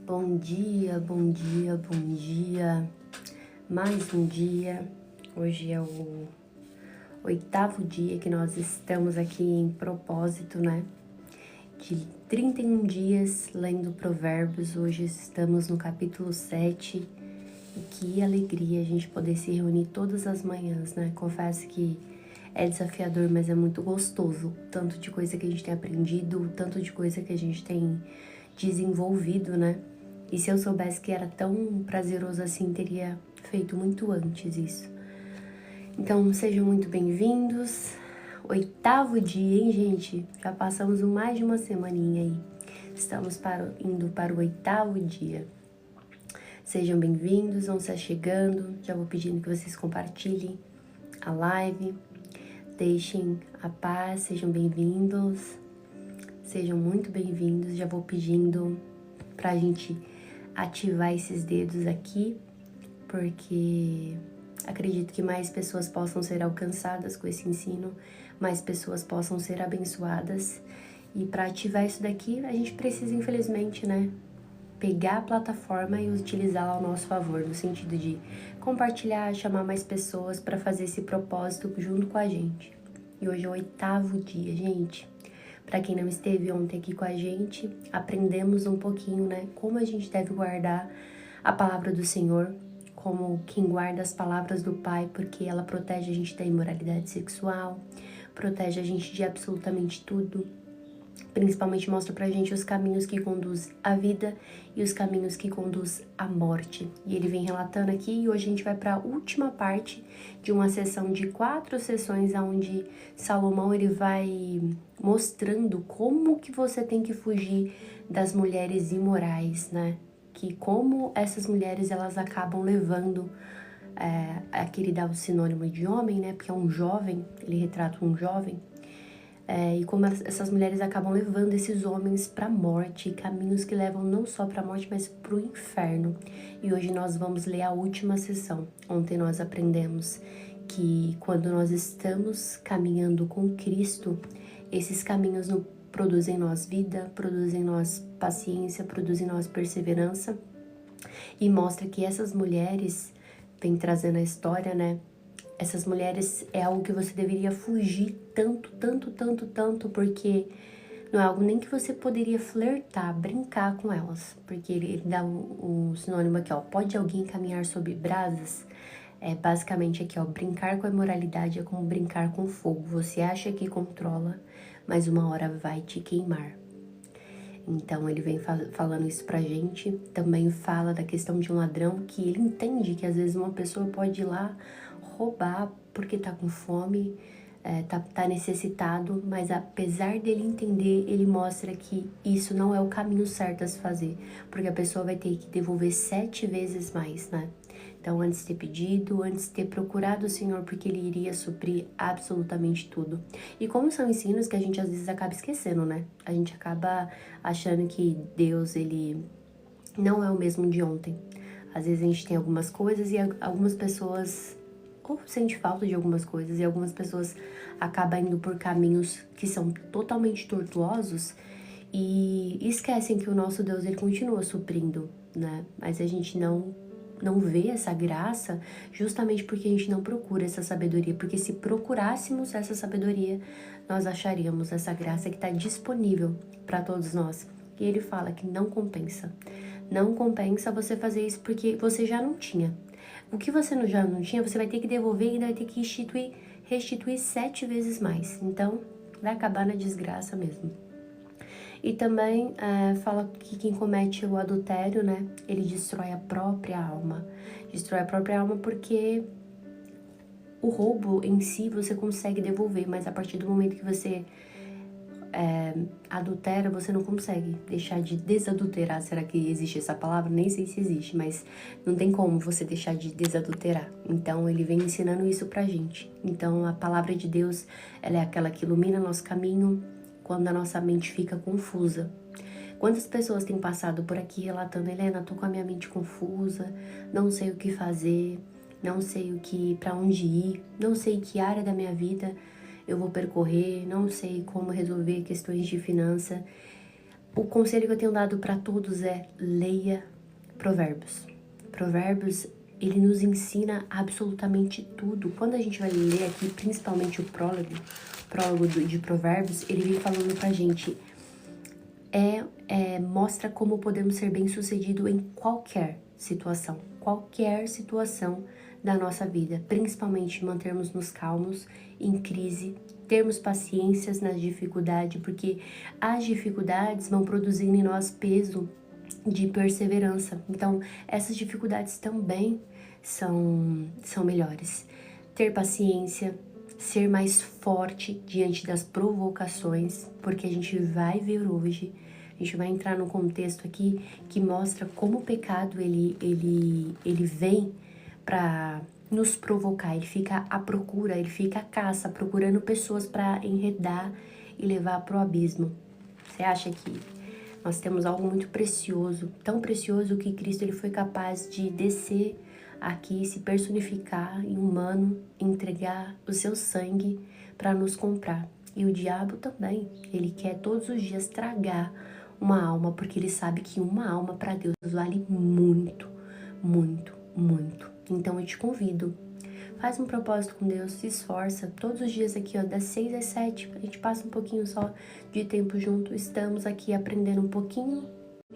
Bom dia, bom dia, bom dia. Mais um dia. Hoje é o 8º dia que nós estamos aqui em propósito, né? De 31 dias lendo Provérbios. Hoje estamos no capítulo 7. E que alegria a gente poder se reunir todas as manhãs, né? Confesso que é desafiador, mas é muito gostoso. Tanto de coisa que a gente tem aprendido, tanto de coisa que a gente tem desenvolvido, né? E se eu soubesse que era tão prazeroso assim, teria feito muito antes isso. Então, sejam muito bem-vindos. 8º dia, hein, gente? Já passamos mais de uma semaninha aí. Estamos indo para o 8º dia. Sejam bem-vindos, vão se chegando. Já vou pedindo que vocês compartilhem a live. Deixem a paz, sejam bem-vindos. Sejam muito bem-vindos. Já vou pedindo pra gente ativar esses dedos aqui, porque acredito que mais pessoas possam ser alcançadas com esse ensino, mais pessoas possam ser abençoadas. E para ativar isso daqui, a gente precisa, infelizmente, né, pegar a plataforma e utilizá-la ao nosso favor, no sentido de compartilhar, chamar mais pessoas para fazer esse propósito junto com a gente. E hoje é o 8º dia, gente. Para quem não esteve ontem aqui com a gente, aprendemos um pouquinho, né, como a gente deve guardar a palavra do Senhor, como quem guarda as palavras do Pai, porque ela protege a gente da imoralidade sexual, protege a gente de absolutamente tudo. Principalmente mostra pra gente os caminhos que conduzem à vida e os caminhos que conduzem à morte. E ele vem relatando aqui, e hoje a gente vai para a última parte de uma sessão de 4 sessões, onde Salomão ele vai mostrando como que você tem que fugir das mulheres imorais, né? Que como essas mulheres elas acabam levando, aqui ele dá o sinônimo de homem, né? Porque é um jovem, ele retrata um jovem. E como essas mulheres acabam levando esses homens para a morte, caminhos que levam não só para a morte, mas para o inferno. E hoje nós vamos ler a última sessão. Ontem nós aprendemos que quando nós estamos caminhando com Cristo, esses caminhos produzem em nós vida, produzem em nós paciência, produzem em nós perseverança. E mostra que essas mulheres, vem trazendo a história, né? Essas mulheres é algo que você deveria fugir tanto, porque não é algo nem que você poderia flertar, brincar com elas. Porque ele dá um sinônimo aqui, ó. Pode alguém caminhar sobre brasas? É basicamente aqui, ó. Brincar com a imoralidade é como brincar com fogo. Você acha que controla, mas uma hora vai te queimar. Então ele vem falando isso pra gente. Também fala da questão de um ladrão, que ele entende que às vezes uma pessoa pode ir lá roubar porque tá com fome, tá necessitado, mas apesar dele entender, ele mostra que isso não é o caminho certo a se fazer, porque a pessoa vai ter que devolver 7 vezes mais, né? Então, antes de ter pedido, antes de ter procurado o Senhor, porque Ele iria suprir absolutamente tudo. E como são ensinos que a gente às vezes acaba esquecendo, né? A gente acaba achando que Deus, Ele não é o mesmo de ontem. Às vezes a gente tem algumas coisas e algumas pessoas ou sente falta de algumas coisas e algumas pessoas acabam indo por caminhos que são totalmente tortuosos e esquecem que o nosso Deus, Ele continua suprindo, né? Mas a gente não vê essa graça justamente porque a gente não procura essa sabedoria, porque se procurássemos essa sabedoria, nós acharíamos essa graça que está disponível para todos nós. E ele fala que não compensa. Não compensa você fazer isso porque você já não tinha. O que você já não tinha, você vai ter que devolver e ainda vai ter que restituir 7 vezes mais. Então, vai acabar na desgraça mesmo. E também fala que quem comete o adultério, né, ele destrói a própria alma. Destrói a própria alma porque o roubo em si você consegue devolver, mas a partir do momento que você adultera, você não consegue deixar de desadulterar. Será que existe essa palavra? Nem sei se existe, mas não tem como você deixar de desadulterar. Então, ele vem ensinando isso pra gente. Então, a palavra de Deus, ela é aquela que ilumina nosso caminho quando a nossa mente fica confusa. Quantas pessoas têm passado por aqui relatando: Helena, tô com a minha mente confusa, não sei o que fazer, não sei pra onde ir, não sei que área da minha vida eu vou percorrer, não sei como resolver questões de finança. O conselho que eu tenho dado para todos é: leia Provérbios. Provérbios, ele nos ensina absolutamente tudo. Quando a gente vai ler aqui, principalmente o prólogo de Provérbios, ele vem falando pra gente, mostra como podemos ser bem-sucedidos em qualquer situação da nossa vida, principalmente mantermos-nos calmos em crise, termos paciências nas dificuldades, porque as dificuldades vão produzindo em nós peso de perseverança. Então, essas dificuldades também são melhores. Ter paciência, ser mais forte diante das provocações, porque a gente vai ver hoje, a gente vai entrar num contexto aqui que mostra como o pecado ele vem para nos provocar, ele fica à procura, ele fica à caça, procurando pessoas para enredar e levar para o abismo. Você acha que nós temos algo muito precioso, tão precioso que Cristo ele foi capaz de descer aqui, se personificar em humano, entregar o seu sangue para nos comprar. E o diabo também, ele quer todos os dias tragar uma alma, porque ele sabe que uma alma para Deus vale muito, muito, muito. Então eu te convido, faz um propósito com Deus, se esforça. Todos os dias aqui, ó, das 6 às 7, a gente passa um pouquinho só de tempo junto. Estamos aqui aprendendo um pouquinho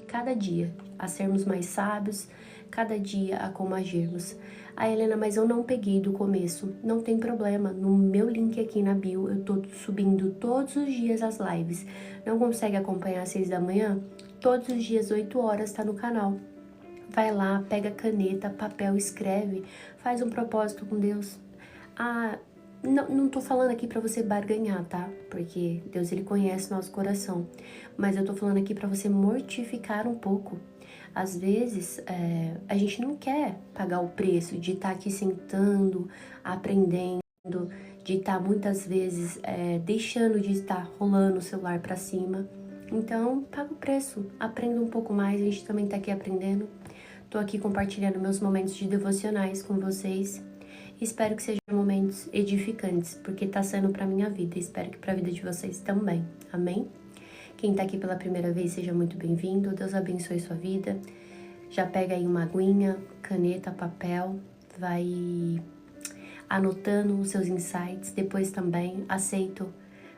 cada dia a sermos mais sábios, cada dia a como agirmos. Ah, Helena, mas eu não peguei do começo. Não tem problema, no meu link aqui na bio eu tô subindo todos os dias as lives. Não consegue acompanhar às 6 da manhã? Todos os dias, 8 horas, tá no canal. Vai lá, pega caneta, papel, escreve, faz um propósito com Deus. Ah, não tô falando aqui pra você barganhar, tá? Porque Deus, ele conhece nosso coração. Mas eu tô falando aqui pra você mortificar um pouco. Às vezes, a gente não quer pagar o preço de estar aqui sentando, aprendendo, de estar muitas vezes deixando de estar rolando o celular pra cima. Então, paga o preço, aprenda um pouco mais, a gente também tá aqui aprendendo. Tô aqui compartilhando meus momentos de devocionais com vocês. Espero que sejam momentos edificantes, porque tá sendo pra minha vida. Espero que pra vida de vocês também. Amém? Quem tá aqui pela primeira vez, seja muito bem-vindo. Deus abençoe sua vida. Já pega aí uma aguinha, caneta, papel. Vai anotando os seus insights. Depois também aceito.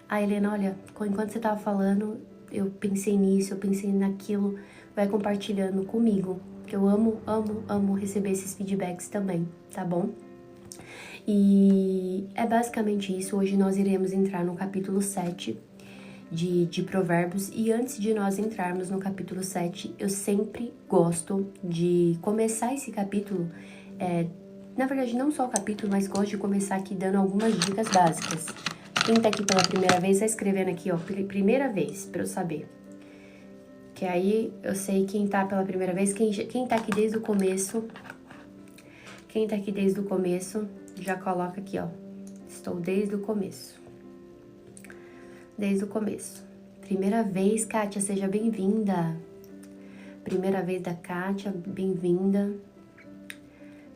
Ah, Helena, olha, enquanto você tava falando, eu pensei nisso, eu pensei naquilo. Vai compartilhando comigo, que eu amo, amo, amo receber esses feedbacks também, tá bom? E é basicamente isso. Hoje nós iremos entrar no capítulo 7 de Provérbios. E antes de nós entrarmos no capítulo 7, eu sempre gosto de começar esse capítulo, na verdade não só o capítulo, mas gosto de começar aqui dando algumas dicas básicas. Quem tá aqui pela primeira vez, vai escrevendo aqui, ó, primeira vez, pra eu saber. Que aí eu sei quem tá pela primeira vez, quem tá aqui desde o começo. Quem tá aqui desde o começo, já coloca aqui, ó. Estou desde o começo. Desde o começo. Primeira vez, Kátia, seja bem-vinda. Primeira vez da Kátia, bem-vinda.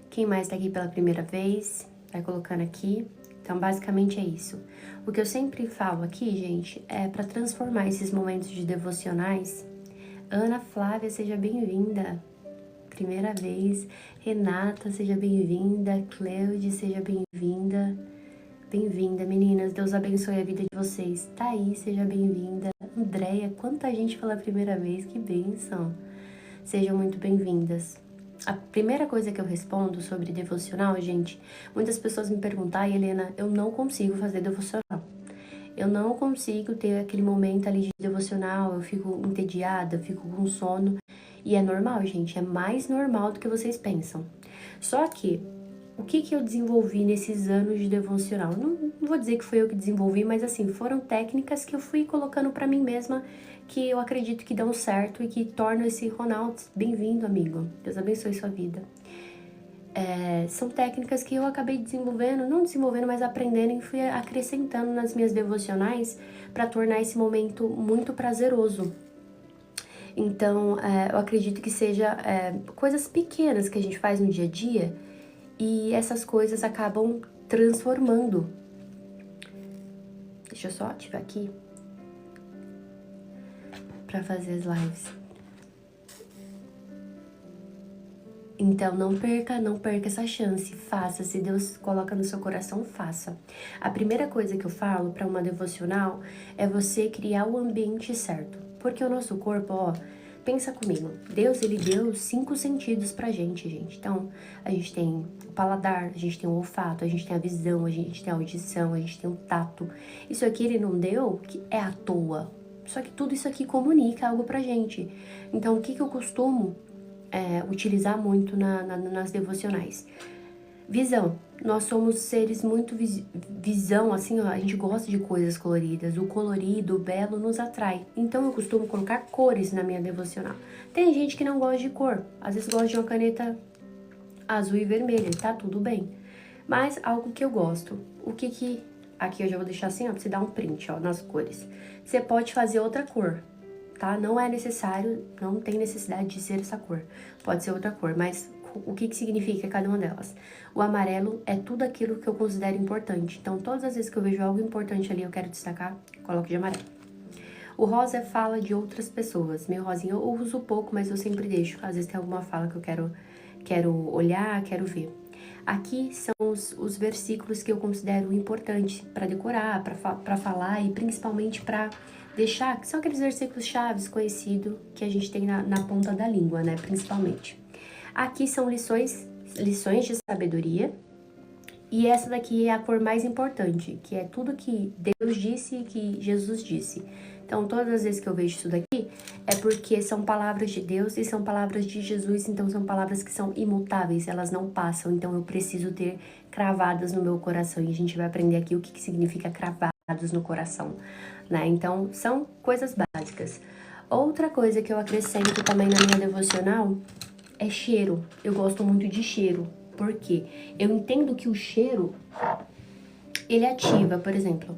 Quem mais tá aqui pela primeira vez? Vai colocando aqui. Então, basicamente é isso. O que eu sempre falo aqui, gente, é para transformar esses momentos de devocionais. Ana Flávia, seja bem-vinda. Primeira vez. Renata, seja bem-vinda. Cleude, seja bem-vinda. Bem-vinda, meninas. Deus abençoe a vida de vocês. Thaís, seja bem-vinda. Andréia, quanta gente pela primeira vez. Que bênção. Sejam muito bem-vindas. A primeira coisa que eu respondo sobre devocional, gente, muitas pessoas me perguntam: Helena, eu não consigo fazer devocional. Eu não consigo ter aquele momento ali de devocional, eu fico entediada, eu fico com sono. E é normal, gente, é mais normal do que vocês pensam. Só que, o que eu desenvolvi nesses anos de devocional? Não vou dizer que foi eu que desenvolvi, mas assim, foram técnicas que eu fui colocando pra mim mesma, que eu acredito que dão certo e que tornam esse Ronaldo bem-vindo, amigo. Deus abençoe sua vida. São técnicas que eu acabei desenvolvendo, não desenvolvendo, mas aprendendo e fui acrescentando nas minhas devocionais para tornar esse momento muito prazeroso. Então, eu acredito que seja coisas pequenas que a gente faz no dia a dia e essas coisas acabam transformando Deixa eu só ativar aqui pra fazer as lives. Então, não perca essa chance, faça. Se Deus coloca no seu coração, faça. A primeira coisa que eu falo para uma devocional é você criar o ambiente certo. Porque o nosso corpo, ó, pensa comigo, Deus, ele deu 5 sentidos pra gente. Então, a gente tem o paladar, a gente tem o olfato, a gente tem a visão, a gente tem a audição, a gente tem o tato. Isso aqui ele não deu, que é à toa. Só que tudo isso aqui comunica algo pra gente. Então, o que eu costumo utilizar muito nas devocionais? Visão. Nós somos seres muito visão, assim, ó, a gente gosta de coisas coloridas. O colorido, o belo nos atrai. Então eu costumo colocar cores na minha devocional. Tem gente que não gosta de cor, às vezes gosta de uma caneta azul e vermelha, tá tudo bem. Mas algo que eu gosto, aqui eu já vou deixar assim, ó, pra você dar um print, ó, nas cores. Você pode fazer outra cor, tá? Não é necessário, não tem necessidade de ser essa cor. Pode ser outra cor, mas o que significa cada uma delas? O amarelo é tudo aquilo que eu considero importante. Então, todas as vezes que eu vejo algo importante ali, eu quero destacar, coloco de amarelo. O rosa fala de outras pessoas. Meu rosinha eu uso pouco, mas eu sempre deixo. Às vezes tem alguma fala que eu quero olhar, quero ver. Aqui são os versículos que eu considero importantes para decorar, para falar e principalmente para deixar, que são aqueles versículos chaves conhecidos que a gente tem na ponta da língua, né, principalmente. Aqui são lições de sabedoria, e essa daqui é a cor mais importante, que é tudo que Deus disse e que Jesus disse. Então, todas as vezes que eu vejo isso daqui, é porque são palavras de Deus e são palavras de Jesus, então são palavras que são imutáveis, elas não passam, então eu preciso ter cravadas no meu coração, e a gente vai aprender aqui o que significa cravados no coração, né? Então, são coisas básicas. Outra coisa que eu acrescento também na minha devocional é cheiro. Eu gosto muito de cheiro. Por quê? Eu entendo que o cheiro, ele ativa, por exemplo,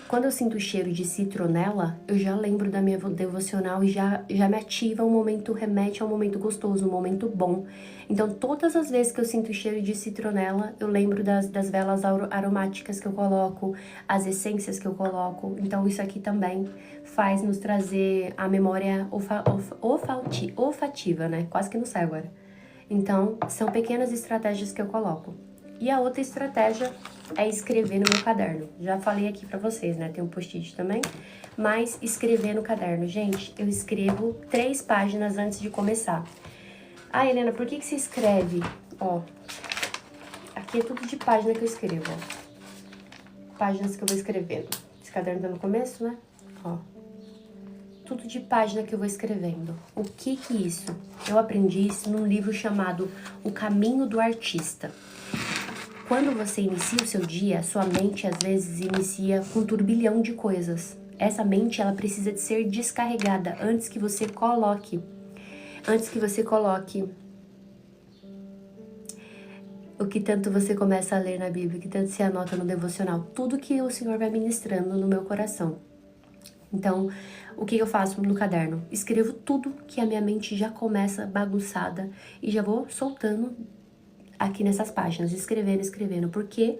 quando eu sinto o cheiro de citronela, eu já lembro da minha devocional e já me ativa um momento, remete a um momento gostoso, um momento bom. Então, todas as vezes que eu sinto o cheiro de citronela, eu lembro das velas aromáticas que eu coloco, as essências que eu coloco. Então, isso aqui também faz nos trazer a memória olfativa, né? Quase que não sai agora. Então, são pequenas estratégias que eu coloco. E a outra estratégia é escrever no meu caderno. Já falei aqui pra vocês, né? Tem um post-it também. Mas escrever no caderno. Gente, eu escrevo 3 páginas antes de começar. Ah, Helena, por que você escreve? Ó, aqui é tudo de página que eu escrevo, ó. Páginas que eu vou escrevendo. Esse caderno tá no começo, né? Ó. Tudo de página que eu vou escrevendo. O que é isso? Eu aprendi isso num livro chamado O Caminho do Artista. Quando você inicia o seu dia, sua mente às vezes inicia com um turbilhão de coisas. Essa mente, ela precisa de ser descarregada antes que você coloque o que tanto você começa a ler na Bíblia, o que tanto você anota no devocional, tudo que o Senhor vai ministrando no meu coração. Então, o que eu faço no caderno? Escrevo tudo que a minha mente já começa bagunçada e já vou soltando aqui nessas páginas, escrevendo, porque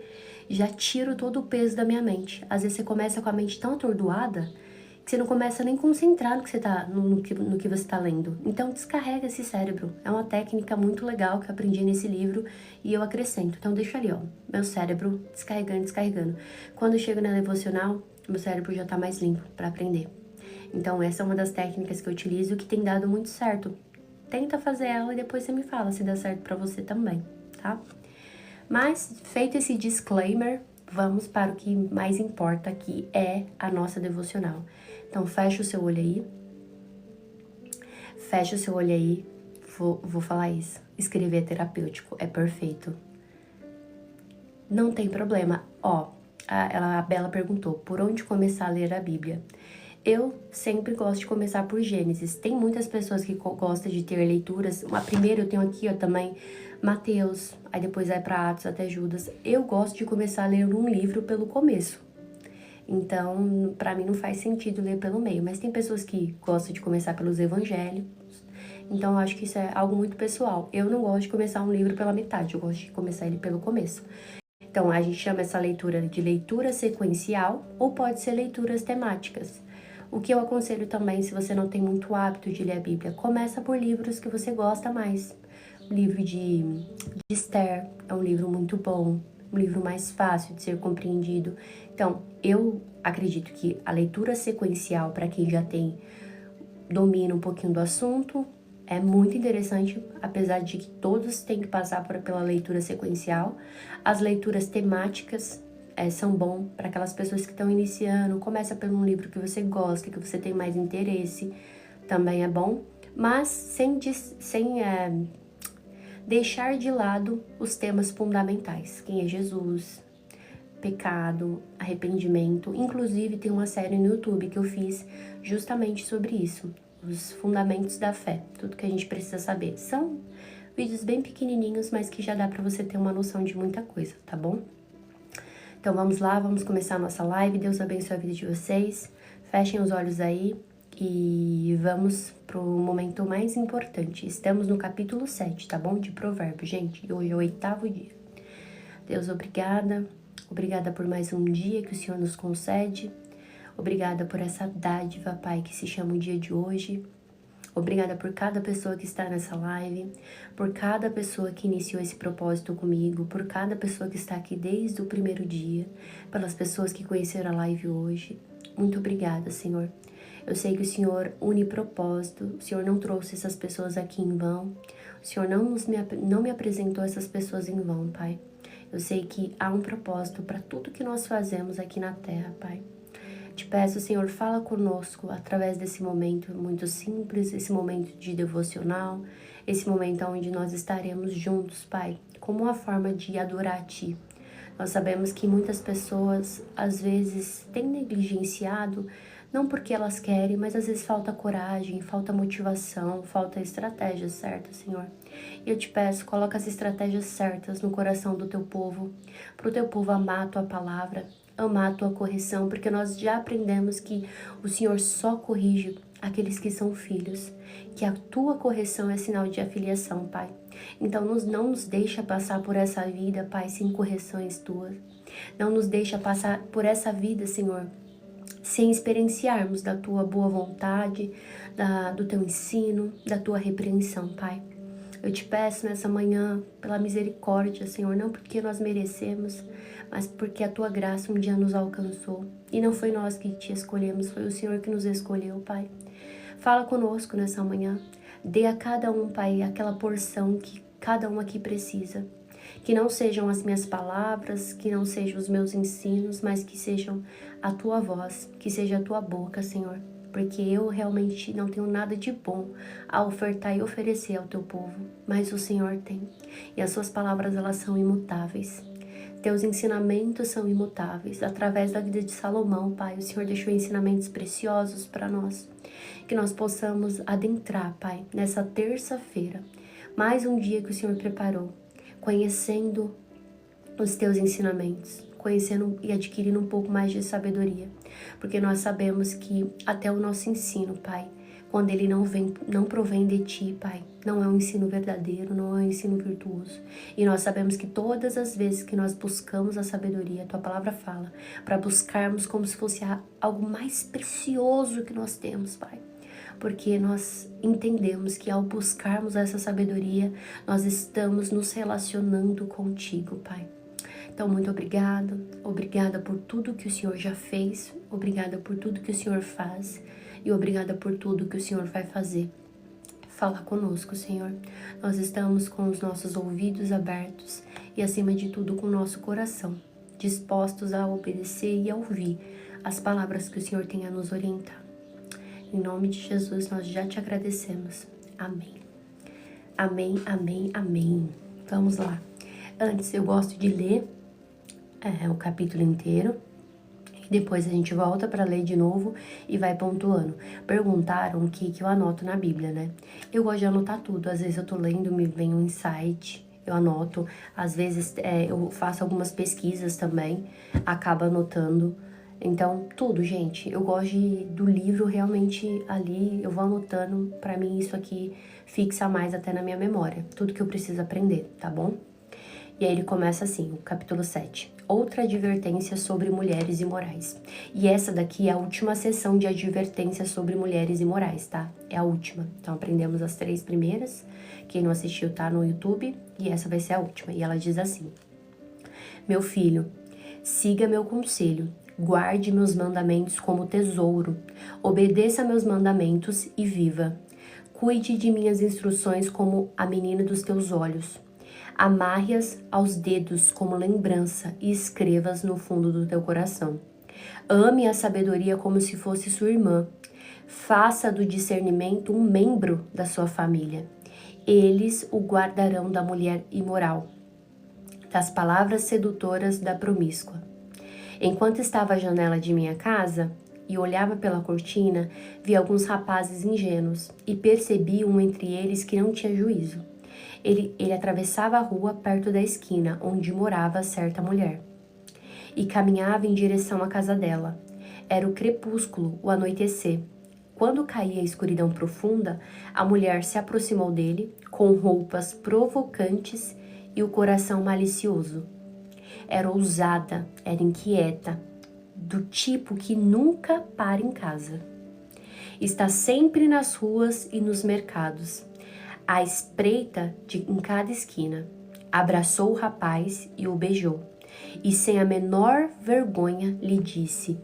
já tiro todo o peso da minha mente. Às vezes você começa com a mente tão atordoada que você não começa nem a concentrar no que você tá, no que você está lendo. Então, descarrega esse cérebro. É uma técnica muito legal que eu aprendi nesse livro e eu acrescento. Então, deixa ali, ó, meu cérebro descarregando. Quando eu chego na devocional, meu cérebro já tá mais limpo para aprender. Então, essa é uma das técnicas que eu utilizo que tem dado muito certo. Tenta fazer ela e depois você me fala se dá certo para você também, tá? Mas, feito esse disclaimer, vamos para o que mais importa, que é a nossa devocional. Então, fecha o seu olho aí. Fecha o seu olho aí. Vou falar isso. Escrever é terapêutico, é perfeito. Não tem problema. Ó, a Bela perguntou, por onde começar a ler a Bíblia? Eu sempre gosto de começar por Gênesis. Tem muitas pessoas que gostam de ter leituras. A primeira eu tenho aqui, ó, também Mateus, aí depois vai para Atos até Judas. Eu gosto de começar a ler um livro pelo começo. Então, para mim não faz sentido ler pelo meio, mas tem pessoas que gostam de começar pelos evangelhos. Então, eu acho que isso é algo muito pessoal. Eu não gosto de começar um livro pela metade, eu gosto de começar ele pelo começo. Então, a gente chama essa leitura de leitura sequencial ou pode ser leituras temáticas. O que eu aconselho também, se você não tem muito hábito de ler a Bíblia, começa por livros que você gosta mais. O livro de Esther é um livro muito bom, um livro mais fácil de ser compreendido. Então, eu acredito que a leitura sequencial, para quem já domina um pouquinho do assunto, é muito interessante, apesar de que todos têm que passar pela leitura sequencial. As leituras temáticas são bom para aquelas pessoas que estão iniciando. Começa por um livro que você gosta, que você tem mais interesse, também é bom. Mas sem deixar de lado os temas fundamentais. Quem é Jesus, pecado, arrependimento. Inclusive tem uma série no YouTube que eu fiz justamente sobre isso. Os fundamentos da fé, tudo que a gente precisa saber. São vídeos bem pequenininhos, mas que já dá para você ter uma noção de muita coisa, tá bom? Então vamos lá, vamos começar a nossa live. Deus abençoe a vida de vocês. Fechem os olhos aí e vamos pro momento mais importante. Estamos no capítulo 7, tá bom? De Provérbios, gente. E hoje é o 8º dia. Deus, obrigada. Obrigada por mais um dia que o Senhor nos concede. Obrigada por essa dádiva, Pai, que se chama o dia de hoje. Obrigada por cada pessoa que está nessa live, por cada pessoa que iniciou esse propósito comigo, por cada pessoa que está aqui desde o primeiro dia, pelas pessoas que conheceram a live hoje. Muito obrigada, Senhor. Eu sei que o Senhor une propósito, o Senhor não trouxe essas pessoas aqui em vão, o Senhor não me apresentou essas pessoas em vão, Pai. Eu sei que há um propósito para tudo que nós fazemos aqui na Terra, Pai. Te peço, Senhor, fala conosco através desse momento muito simples, esse momento de devocional, esse momento onde nós estaremos juntos, Pai, como uma forma de adorar a Ti. Nós sabemos que muitas pessoas, às vezes, têm negligenciado, não porque elas querem, mas às vezes falta coragem, falta motivação, falta estratégia certa, Senhor. E eu te peço, coloca as estratégias certas no coração do Teu povo, para o Teu povo amar a Tua palavra, amar a Tua correção, porque nós já aprendemos que o Senhor só corrige aqueles que são filhos, que a Tua correção é sinal de afiliação, Pai. Então não nos deixa passar por essa vida, Pai, sem correções Tuas. Não nos deixa passar por essa vida, Senhor, sem experienciarmos da Tua boa vontade, do Teu ensino, da Tua repreensão, Pai. Eu te peço nessa manhã, pela misericórdia, Senhor, não porque nós merecemos, mas porque a Tua graça um dia nos alcançou. E não foi nós que Te escolhemos, foi o Senhor que nos escolheu, Pai. Fala conosco nessa manhã. Dê a cada um, Pai, aquela porção que cada um aqui precisa. Que não sejam as minhas palavras, que não sejam os meus ensinos, mas que sejam a Tua voz, que seja a Tua boca, Senhor. Porque eu realmente não tenho nada de bom a ofertar e oferecer ao Teu povo, mas o Senhor tem. E as Suas palavras, elas são imutáveis. Teus ensinamentos são imutáveis. Através da vida de Salomão, Pai, o Senhor deixou ensinamentos preciosos para nós. Que nós possamos adentrar, Pai, nessa terça-feira, mais um dia que o Senhor preparou, conhecendo os Teus ensinamentos, conhecendo e adquirindo um pouco mais de sabedoria, porque nós sabemos que até o nosso ensino, Pai, quando ele não provém de Ti, Pai, não é um ensino verdadeiro, não é um ensino virtuoso. E nós sabemos que todas as vezes que nós buscamos a sabedoria, a Tua palavra fala, para buscarmos como se fosse algo mais precioso que nós temos, Pai. Porque nós entendemos que ao buscarmos essa sabedoria, nós estamos nos relacionando contigo, Pai. Então, muito obrigada por tudo que o Senhor já fez, obrigada por tudo que o Senhor faz e obrigada por tudo que o Senhor vai fazer. Fala conosco, Senhor. Nós estamos com os nossos ouvidos abertos e, acima de tudo, com o nosso coração, dispostos a obedecer e a ouvir as palavras que o Senhor tem a nos orientar. Em nome de Jesus, nós já Te agradecemos. Amém. Amém, amém, amém. Vamos lá. Antes, eu gosto de ler o capítulo inteiro. Depois a gente volta para ler de novo e vai pontuando. Perguntaram o que eu anoto na Bíblia, né? Eu gosto de anotar tudo. Às vezes eu tô lendo, me vem um insight, eu anoto. Às vezes eu faço algumas pesquisas também, acabo anotando. Então, tudo, gente. Eu gosto do livro realmente ali, eu vou anotando. Pra mim, isso aqui fixa mais até na minha memória. Tudo que eu preciso aprender, tá bom? E aí ele começa assim, o capítulo 7. Outra advertência sobre mulheres imorais. E essa daqui é a última sessão de advertência sobre mulheres imorais, tá? É a última. Então aprendemos as 3 primeiras. Quem não assistiu tá no YouTube. E essa vai ser a última. E ela diz assim: Meu filho, siga meu conselho. Guarde meus mandamentos como tesouro. Obedeça meus mandamentos e viva. Cuide de minhas instruções como a menina dos teus olhos. Amarre-as aos dedos como lembrança e escreva-as no fundo do teu coração. Ame a sabedoria como se fosse sua irmã. Faça do discernimento um membro da sua família. Eles o guardarão da mulher imoral, das palavras sedutoras da promíscua. Enquanto estava à janela de minha casa e olhava pela cortina, vi alguns rapazes ingênuos e percebi um entre eles que não tinha juízo. Ele atravessava a rua perto da esquina onde morava certa mulher e caminhava em direção à casa dela. Era o crepúsculo, o anoitecer. Quando caía a escuridão profunda, a mulher se aproximou dele com roupas provocantes e o coração malicioso. Era ousada, era inquieta, do tipo que nunca para em casa. Está sempre nas ruas e nos mercados, à espreita em cada esquina. Abraçou o rapaz e o beijou, e sem a menor vergonha lhe disse: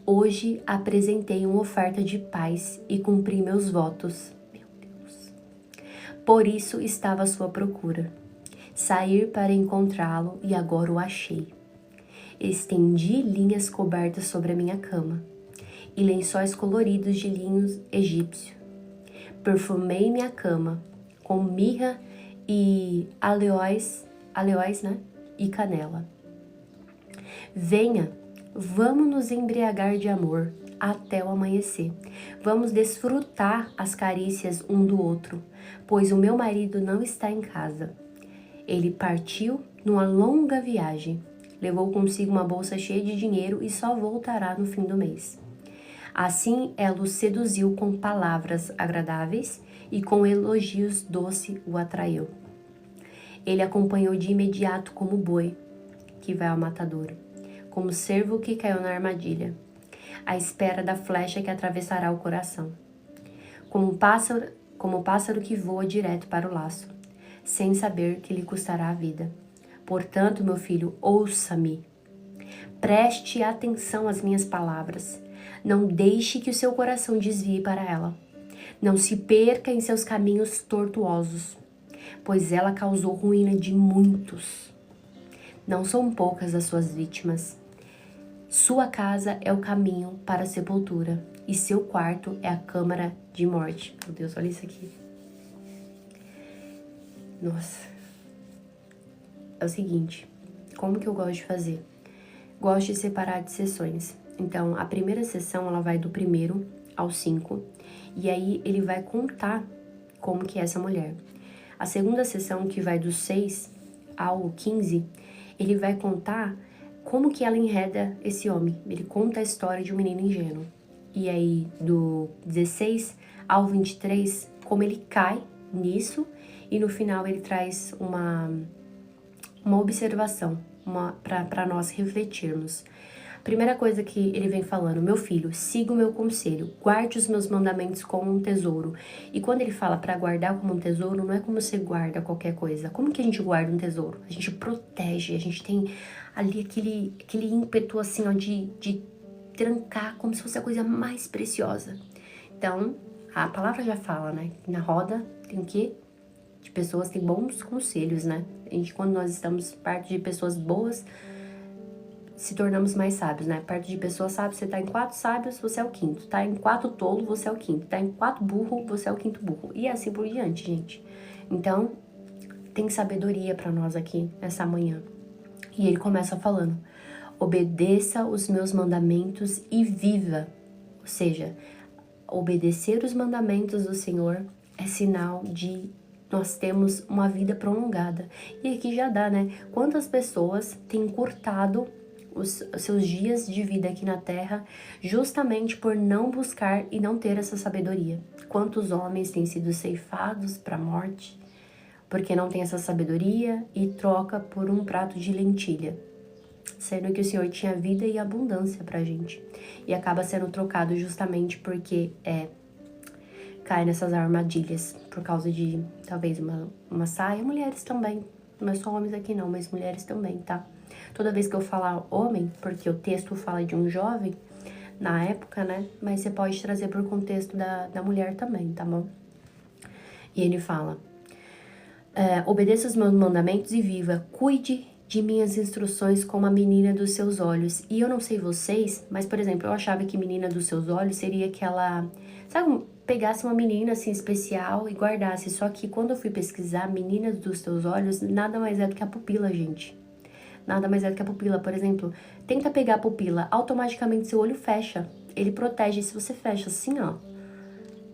Hoje apresentei uma oferta de paz e cumpri meus votos. Meu Deus. Por isso estava à sua procura. Saí para encontrá-lo e agora o achei. Estendi linhas cobertas sobre a minha cama e lençóis coloridos de linho egípcio. Perfumei minha cama com mirra e aleóis, né? E canela. Venha, vamos nos embriagar de amor até o amanhecer. Vamos desfrutar as carícias um do outro, pois o meu marido não está em casa. Ele partiu numa longa viagem. Levou consigo uma bolsa cheia de dinheiro e só voltará no fim do mês. Assim ela o seduziu com palavras agradáveis e com elogios doces o atraiu. Ele acompanhou de imediato como boi que vai ao matadouro, como cervo que caiu na armadilha, à espera da flecha que atravessará o coração, como pássaro que voa direto para o laço, sem saber que lhe custará a vida. Portanto, meu filho, ouça-me. Preste atenção às minhas palavras. Não deixe que o seu coração desvie para ela. Não se perca em seus caminhos tortuosos, pois ela causou ruína de muitos. Não são poucas as suas vítimas. Sua casa é o caminho para a sepultura, e seu quarto é a câmara de morte. Meu Deus, olha isso aqui. Nossa. É o seguinte, como que eu gosto de fazer? Gosto de separar de sessões. Então, a primeira sessão, ela vai do 1º ao 5, e aí ele vai contar como que é essa mulher. A segunda sessão, que vai do 6 ao 15, ele vai contar como que ela enreda esse homem. Ele conta a história de um menino ingênuo. E aí, do 16 ao 23, como ele cai nisso, e no final ele traz uma observação para nós refletirmos. Primeira coisa que ele vem falando: meu filho, siga o meu conselho, guarde os meus mandamentos como um tesouro. E quando ele fala para guardar como um tesouro, não é como você guarda qualquer coisa. Como que a gente guarda um tesouro? A gente protege, a gente tem ali aquele ímpeto assim, ó, de trancar como se fosse a coisa mais preciosa. Então, a palavra já fala, né? Na roda tem o quê? De pessoas tem bons conselhos, né? A gente, quando nós estamos perto de pessoas boas, se tornamos mais sábios, né? Perto de pessoas sábias, você tá em 4 sábios, você é o 5º. Tá em 4 tolos, você é o 5º. Tá em 4 burros, você é o 5º burro. E assim por diante, gente. Então, tem sabedoria para nós aqui nessa manhã. E ele começa falando: obedeça os meus mandamentos e viva. Ou seja, obedecer os mandamentos do Senhor é sinal de nós temos uma vida prolongada. E aqui já dá, né? Quantas pessoas têm encurtado os seus dias de vida aqui na Terra justamente por não buscar e não ter essa sabedoria? Quantos homens têm sido ceifados para a morte porque não tem essa sabedoria e troca por um prato de lentilha, sendo que o Senhor tinha vida e abundância pra gente, e acaba sendo trocado justamente porque cai nessas armadilhas, por causa de talvez uma saia. Mulheres também, não é só homens aqui não, mas mulheres também, tá? Toda vez que eu falar homem, porque o texto fala de um jovem, na época, né? Mas você pode trazer pro contexto da mulher também, tá bom? E ele fala, obedeça os meus mandamentos e viva, cuide de minhas instruções como a menina dos seus olhos. E eu não sei vocês, mas, por exemplo, eu achava que menina dos seus olhos seria que ela, sabe, pegasse uma menina assim especial e guardasse. Só que quando eu fui pesquisar, menina dos seus olhos nada mais é do que a pupila, gente. Nada mais é do que a pupila. Por exemplo, tenta pegar a pupila, automaticamente seu olho fecha. Ele protege. Se você fecha assim, ó,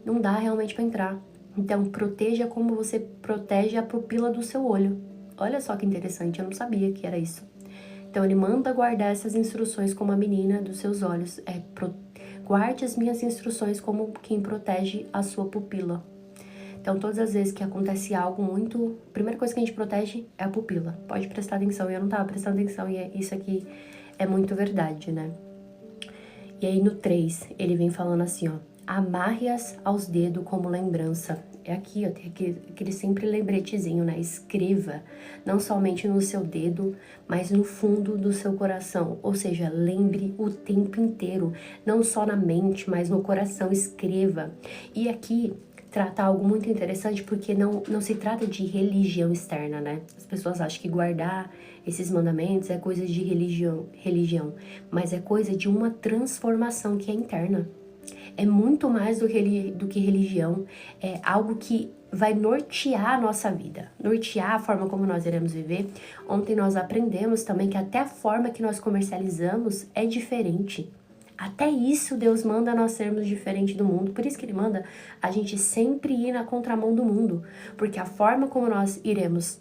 não dá realmente pra entrar. Então, proteja como você protege a pupila do seu olho. Olha só que interessante, eu não sabia que era isso. Então, ele manda guardar essas instruções como a menina dos seus olhos. Guarde as minhas instruções como quem protege a sua pupila. Então, todas as vezes que acontece algo muito... A primeira coisa que a gente protege é a pupila. Pode prestar atenção. Eu não tava prestando atenção e isso aqui é muito verdade, né? E aí, no 3, ele vem falando assim, ó. Amarre-as aos dedos como lembrança. É aqui, ó, tem aquele sempre lembretezinho, né? Escreva, não somente no seu dedo, mas no fundo do seu coração. Ou seja, lembre o tempo inteiro, não só na mente, mas no coração, escreva. E aqui trata algo muito interessante, porque não se trata de religião externa, né? As pessoas acham que guardar esses mandamentos é coisa de religião, mas é coisa de uma transformação que é interna. É muito mais do que religião, é algo que vai nortear a nossa vida, nortear a forma como nós iremos viver. Ontem nós aprendemos também que até a forma que nós comercializamos é diferente. Até isso Deus manda nós sermos diferente do mundo. Por isso que Ele manda a gente sempre ir na contramão do mundo. Porque a forma como nós iremos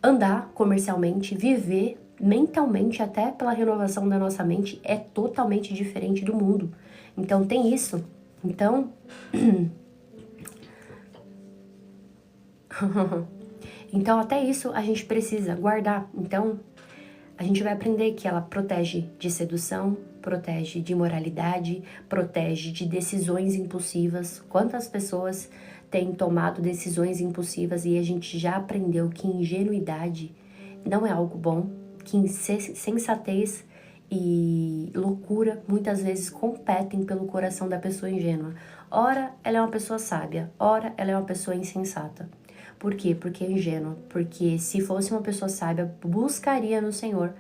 andar comercialmente, viver mentalmente, até pela renovação da nossa mente, é totalmente diferente do mundo. Então tem isso. Então... então até isso a gente precisa guardar. Então a gente vai aprender que ela protege de sedução, protege de imoralidade, protege de decisões impulsivas. Quantas pessoas têm tomado decisões impulsivas e a gente já aprendeu que ingenuidade não é algo bom, que sensatez e loucura muitas vezes competem pelo coração da pessoa ingênua. Ora, ela é uma pessoa sábia, ora, ela é uma pessoa insensata. Por quê? Porque é ingênua. Porque se fosse uma pessoa sábia, buscaria no Senhor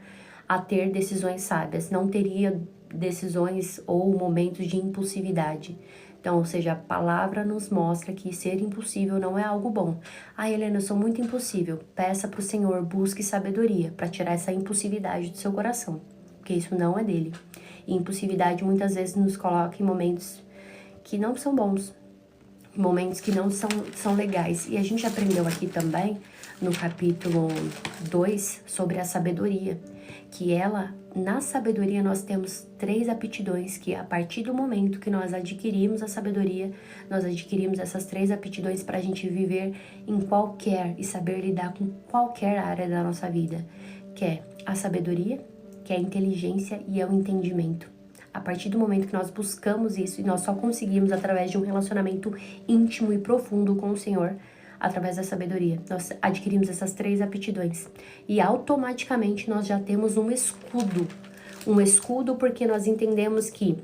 a ter decisões sábias, não teria decisões ou momentos de impulsividade. Então, ou seja, a palavra nos mostra que ser impulsivo não é algo bom. Ah, Helena, eu sou muito impulsível. Peça para o Senhor, busque sabedoria para tirar essa impulsividade do seu coração, porque isso não é dele. E impulsividade muitas vezes nos coloca em momentos que não são bons, momentos que não são legais. E a gente aprendeu aqui também, no capítulo 2, sobre a sabedoria, que na sabedoria nós temos 3 aptidões, que a partir do momento que nós adquirimos a sabedoria, nós adquirimos essas 3 aptidões para a gente viver em qualquer e saber lidar com qualquer área da nossa vida, que é a sabedoria, que é a inteligência e é o entendimento. A partir do momento que nós buscamos isso, e nós só conseguimos através de um relacionamento íntimo e profundo com o Senhor, através da sabedoria, nós adquirimos essas 3 aptidões. E automaticamente nós já temos um escudo. Um escudo porque nós entendemos que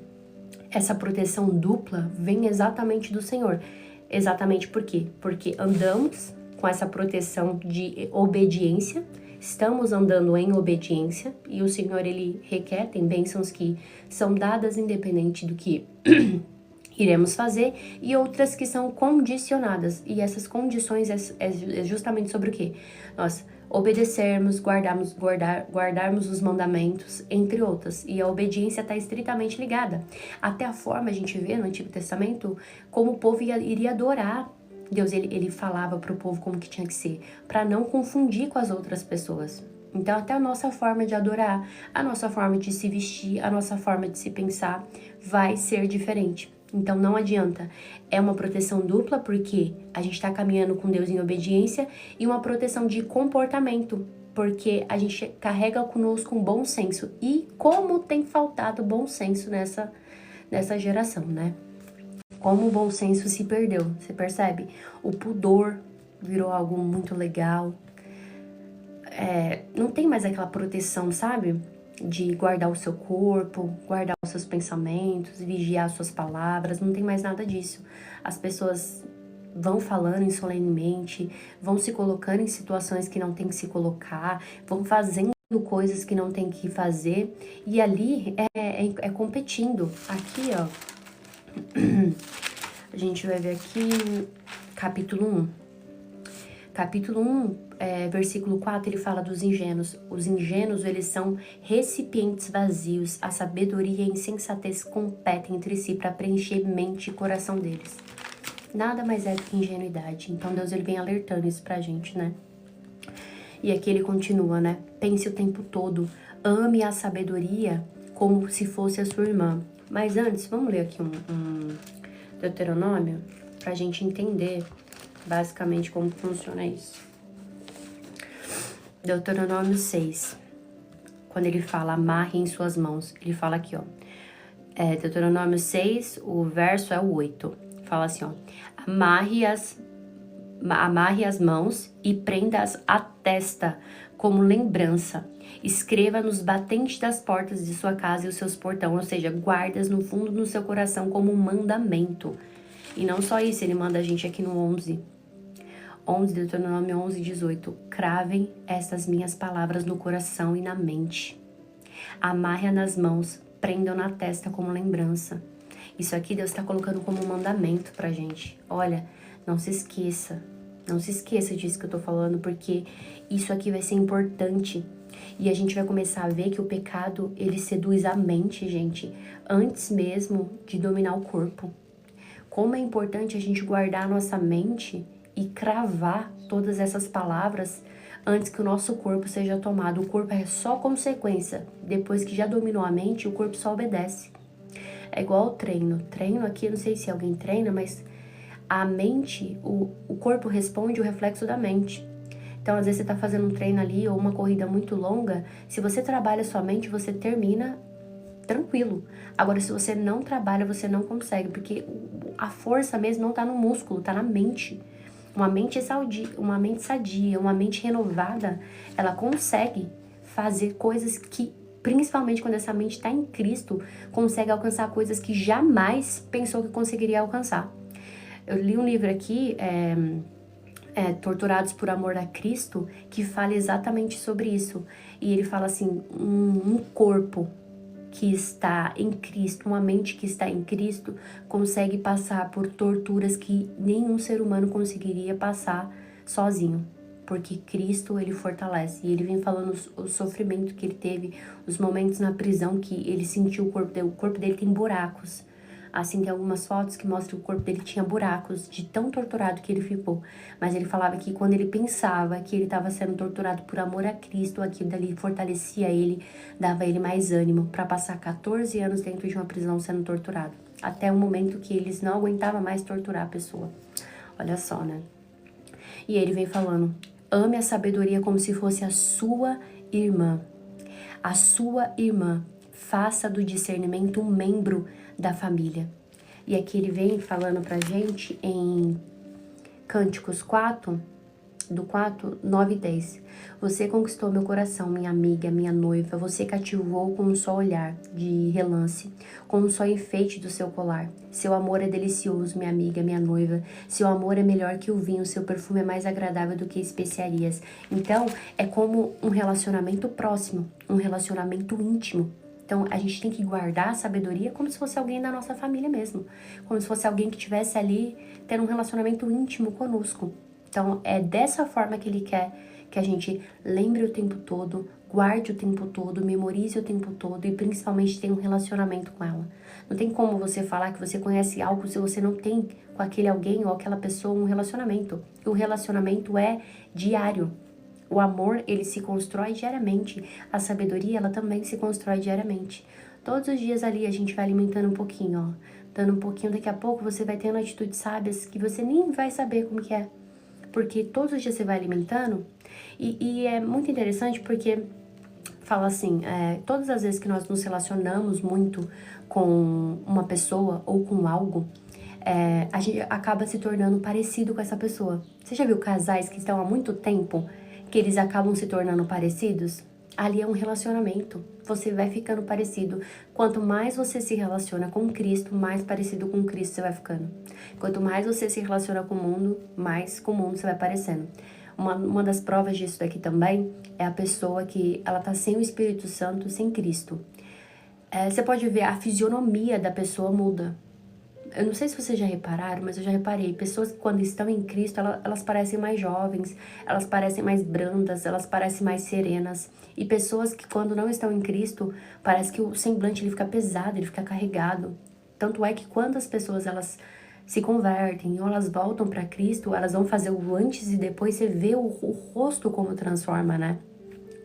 essa proteção dupla vem exatamente do Senhor. Exatamente por quê? Porque andamos com essa proteção de obediência, estamos andando em obediência e o Senhor, Ele requer, tem bênçãos que são dadas independente do que iremos fazer e outras que são condicionadas. E essas condições é justamente sobre o quê? Nós obedecermos, guardarmos os mandamentos, entre outras. E a obediência está estritamente ligada. Até a forma, a gente vê no Antigo Testamento, como o povo iria adorar. Deus, ele falava para o povo como que tinha que ser, para não confundir com as outras pessoas. Então, até a nossa forma de adorar, a nossa forma de se vestir, a nossa forma de se pensar vai ser diferente. Então não adianta. É uma proteção dupla porque a gente tá caminhando com Deus em obediência e uma proteção de comportamento, porque a gente carrega conosco um bom senso. E como tem faltado bom senso nessa geração, né? Como o bom senso se perdeu, você percebe? O pudor virou algo muito legal. Não tem mais aquela proteção, sabe? De guardar o seu corpo, guardar os seus pensamentos, vigiar suas palavras, não tem mais nada disso. As pessoas vão falando insolenemente, vão se colocando em situações que não tem que se colocar, vão fazendo coisas que não tem que fazer, e ali é competindo. Aqui, ó, a gente vai ver aqui, capítulo 1. Capítulo 1, versículo 4, ele fala dos ingênuos. Os ingênuos, eles são recipientes vazios. A sabedoria e a insensatez competem entre si para preencher mente e coração deles. Nada mais é do que ingenuidade. Então Deus, ele vem alertando isso pra gente, né? E aqui ele continua, né? Pense o tempo todo. Ame a sabedoria como se fosse a sua irmã. Mas antes, vamos ler aqui um Deuteronômio pra gente entender basicamente como funciona isso. Deuteronômio 6, quando ele fala amarre em suas mãos, ele fala aqui, ó, Deuteronômio 6, o verso é o 8, fala assim, ó, amarre as mãos e prenda-as à testa como lembrança, escreva nos batentes das portas de sua casa e os seus portões, ou seja, guardas no fundo do seu coração como um mandamento. E não só isso, ele manda a gente aqui no 11, Deuteronômio 11, 18. Cravem estas minhas palavras no coração e na mente. Amarre-a nas mãos, prendam na testa como lembrança. Isso aqui Deus está colocando como um mandamento pra gente. Olha, não se esqueça. Não se esqueça disso que eu tô falando, porque isso aqui vai ser importante. E a gente vai começar a ver que o pecado, ele seduz a mente, gente, antes mesmo de dominar o corpo. Como é importante a gente guardar a nossa mente e cravar todas essas palavras antes que o nosso corpo seja tomado. O corpo é só consequência. Depois que já dominou a mente, o corpo só obedece. É igual ao treino. Treino aqui, eu não sei se alguém treina, mas a mente, o corpo responde o reflexo da mente. Então, às vezes você tá fazendo um treino ali ou uma corrida muito longa, se você trabalha sua mente, você termina tranquilo. Agora, se você não trabalha, você não consegue, porque a força mesmo não tá no músculo, tá na mente. Uma mente sadia, uma mente renovada, ela consegue fazer coisas que, principalmente quando essa mente está em Cristo, consegue alcançar coisas que jamais pensou que conseguiria alcançar. Eu li um livro aqui, Torturados por Amor a Cristo, que fala exatamente sobre isso. E ele fala assim, um corpo que está em Cristo, uma mente que está em Cristo, consegue passar por torturas que nenhum ser humano conseguiria passar sozinho. Porque Cristo, ele fortalece. E ele vem falando o sofrimento que ele teve, os momentos na prisão que ele sentiu o corpo dele tem buracos. Assim, tem algumas fotos que mostram que o corpo dele tinha buracos, de tão torturado que ele ficou. Mas ele falava que quando ele pensava que ele estava sendo torturado por amor a Cristo, aquilo dali fortalecia ele, dava ele mais ânimo para passar 14 anos dentro de uma prisão sendo torturado. Até o momento que eles não aguentavam mais torturar a pessoa. Olha só, né? E ele vem falando, ame a sabedoria como se fosse a sua irmã. A sua irmã. Faça do discernimento um membro da família. E aqui ele vem falando pra gente em Cânticos 4, do 4, 9 e 10. Você conquistou meu coração, minha amiga, minha noiva. Você cativou com um só olhar de relance, com um só enfeite do seu colar. Seu amor é delicioso, minha amiga, minha noiva. Seu amor é melhor que o vinho, seu perfume é mais agradável do que especiarias. Então, é como um relacionamento próximo, um relacionamento íntimo. Então, a gente tem que guardar a sabedoria como se fosse alguém da nossa família mesmo. Como se fosse alguém que estivesse ali tendo um relacionamento íntimo conosco. Então, é dessa forma que ele quer que a gente lembre o tempo todo, guarde o tempo todo, memorize o tempo todo e principalmente tenha um relacionamento com ela. Não tem como você falar que você conhece algo se você não tem com aquele alguém ou aquela pessoa um relacionamento. E o relacionamento é diário. O amor, ele se constrói diariamente. A sabedoria, ela também se constrói diariamente. Todos os dias ali a gente vai alimentando um pouquinho, ó. dando um pouquinho, daqui a pouco você vai tendo atitudes sábias que você nem vai saber como que é. Porque todos os dias você vai alimentando, e é muito interessante porque fala assim, todas as vezes que nós nos relacionamos muito com uma pessoa ou com algo, a gente acaba se tornando parecido com essa pessoa. Você já viu casais que estão há muito tempo, que eles acabam se tornando parecidos? Ali é um relacionamento, você vai ficando parecido. Quanto mais você se relaciona com Cristo, mais parecido com Cristo você vai ficando. Quanto mais você se relaciona com o mundo, mais com o mundo você vai parecendo. Uma das provas disso daqui também é a pessoa que ela tá sem o Espírito Santo, sem Cristo. Você pode ver, a fisionomia da pessoa muda. Eu não sei se vocês já repararam, mas eu já reparei. Pessoas que quando estão em Cristo, elas parecem mais jovens, elas parecem mais brandas, elas parecem mais serenas. E pessoas que quando não estão em Cristo, parece que o semblante ele fica pesado, ele fica carregado. Tanto é que quando as pessoas elas se convertem ou elas voltam para Cristo, elas vão fazer o antes e depois, você vê o rosto como transforma, né?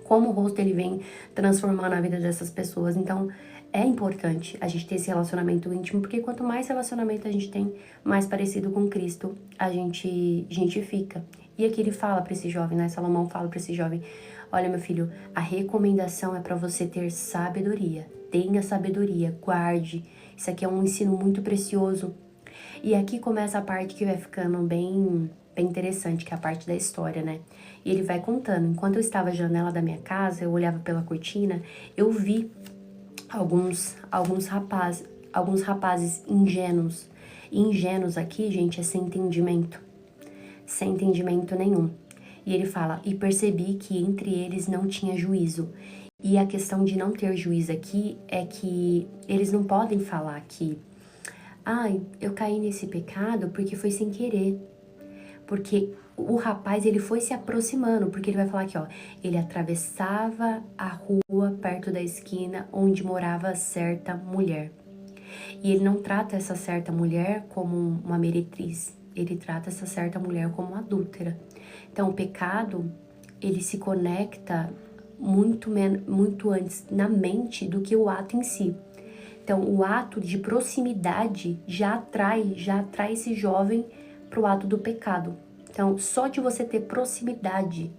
Como o rosto ele vem transformando a vida dessas pessoas. Então, é importante a gente ter esse relacionamento íntimo, porque quanto mais relacionamento a gente tem, mais parecido com Cristo a gente fica. E aqui ele fala para esse jovem, né? Salomão fala para esse jovem: olha, meu filho, a recomendação é para você ter sabedoria. Tenha sabedoria, guarde. Isso aqui é um ensino muito precioso. E aqui começa a parte que vai ficando bem interessante, que é a parte da história, né? E ele vai contando. Enquanto eu estava à janela da minha casa, eu olhava pela cortina, eu vi alguns rapazes ingênuos. E ingênuos aqui, gente, é sem entendimento nenhum. E ele fala: e percebi que entre eles não tinha juízo. E a questão de não ter juízo aqui é que eles não podem falar que eu caí nesse pecado porque foi sem querer. Porque o rapaz, ele foi se aproximando, porque ele vai falar aqui, ó, ele atravessava a rua perto da esquina onde morava certa mulher. E ele não trata essa certa mulher como uma meretriz, ele trata essa certa mulher como uma adúltera. Então, o pecado, ele se conecta muito antes na mente do que o ato em si. Então, o ato de proximidade já atrai esse jovem para o ato do pecado. Então, só de você ter proximidade,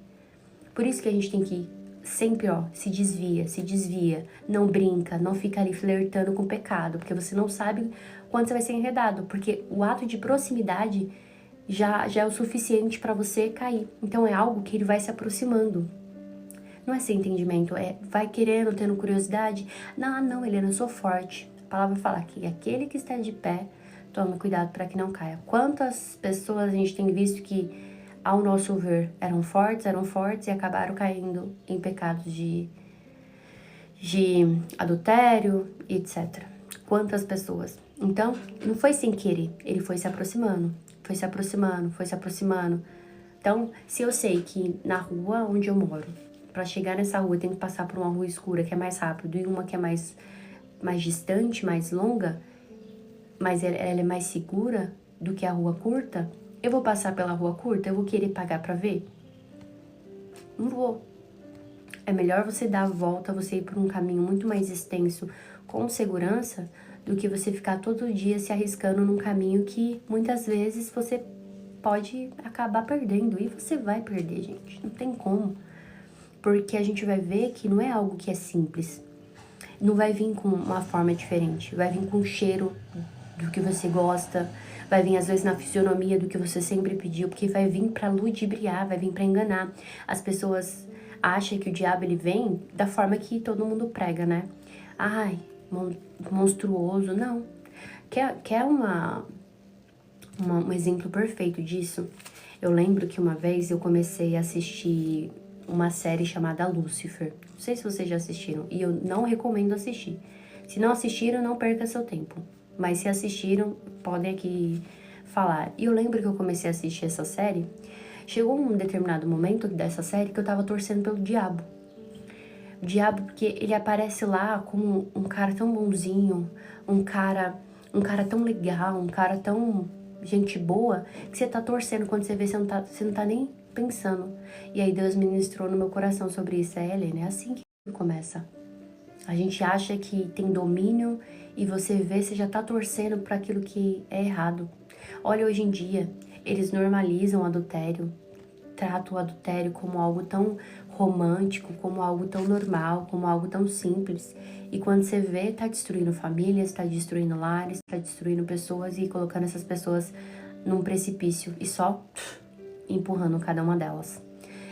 por isso que a gente tem que sempre, se desvia, não brinca, não fica ali flertando com o pecado, porque você não sabe quando você vai ser enredado, porque o ato de proximidade já é o suficiente para você cair. Então, é algo que ele vai se aproximando. Não é sem entendimento, vai querendo, tendo curiosidade. Não, Helena, eu sou forte. A palavra fala que aquele que está de pé, tome cuidado para que não caia. Quantas pessoas a gente tem visto que, ao nosso ver, eram fortes e acabaram caindo em pecados de adultério, etc. Quantas pessoas? Então, não foi sem querer, ele foi se aproximando. Então, se eu sei que na rua onde eu moro, para chegar nessa rua eu tenho que passar por uma rua escura que é mais rápido e uma que é mais distante, mais longa, mas ela é mais segura do que a rua curta, eu vou passar pela rua curta, eu vou querer pagar para ver? Não vou. É melhor você dar a volta, você ir por um caminho muito mais extenso com segurança do que você ficar todo dia se arriscando num caminho que muitas vezes você pode acabar perdendo. E você vai perder, gente. Não tem como. Porque a gente vai ver que não é algo que é simples. Não vai vir com uma forma diferente. Vai vir com o cheiro do que você gosta. Vai vir às vezes na fisionomia do que você sempre pediu. Porque vai vir pra ludibriar, vai vir pra enganar. As pessoas acham que o diabo ele vem da forma que todo mundo prega, né? Ai, monstruoso. Não. Quer um exemplo perfeito disso? Eu lembro que uma vez eu comecei a assistir uma série chamada Lucifer. Não sei se vocês já assistiram, e eu não recomendo assistir. Se não assistiram, não perca seu tempo. Mas se assistiram, podem aqui falar. E eu lembro que eu comecei a assistir essa série, chegou um determinado momento dessa série que eu tava torcendo pelo diabo. O diabo, porque ele aparece lá como um cara tão bonzinho, um cara tão legal, um cara tão gente boa, que você tá torcendo quando você vê, você não tá nem pensando. E aí Deus ministrou no meu coração sobre isso. Helena, é assim que começa. A gente acha que tem domínio e você vê, você já tá torcendo para aquilo que é errado. Olha, hoje em dia, eles normalizam o adultério, tratam o adultério como algo tão romântico, como algo tão normal, como algo tão simples. E quando você vê, tá destruindo famílias, tá destruindo lares, tá destruindo pessoas e colocando essas pessoas num precipício e só empurrando cada uma delas.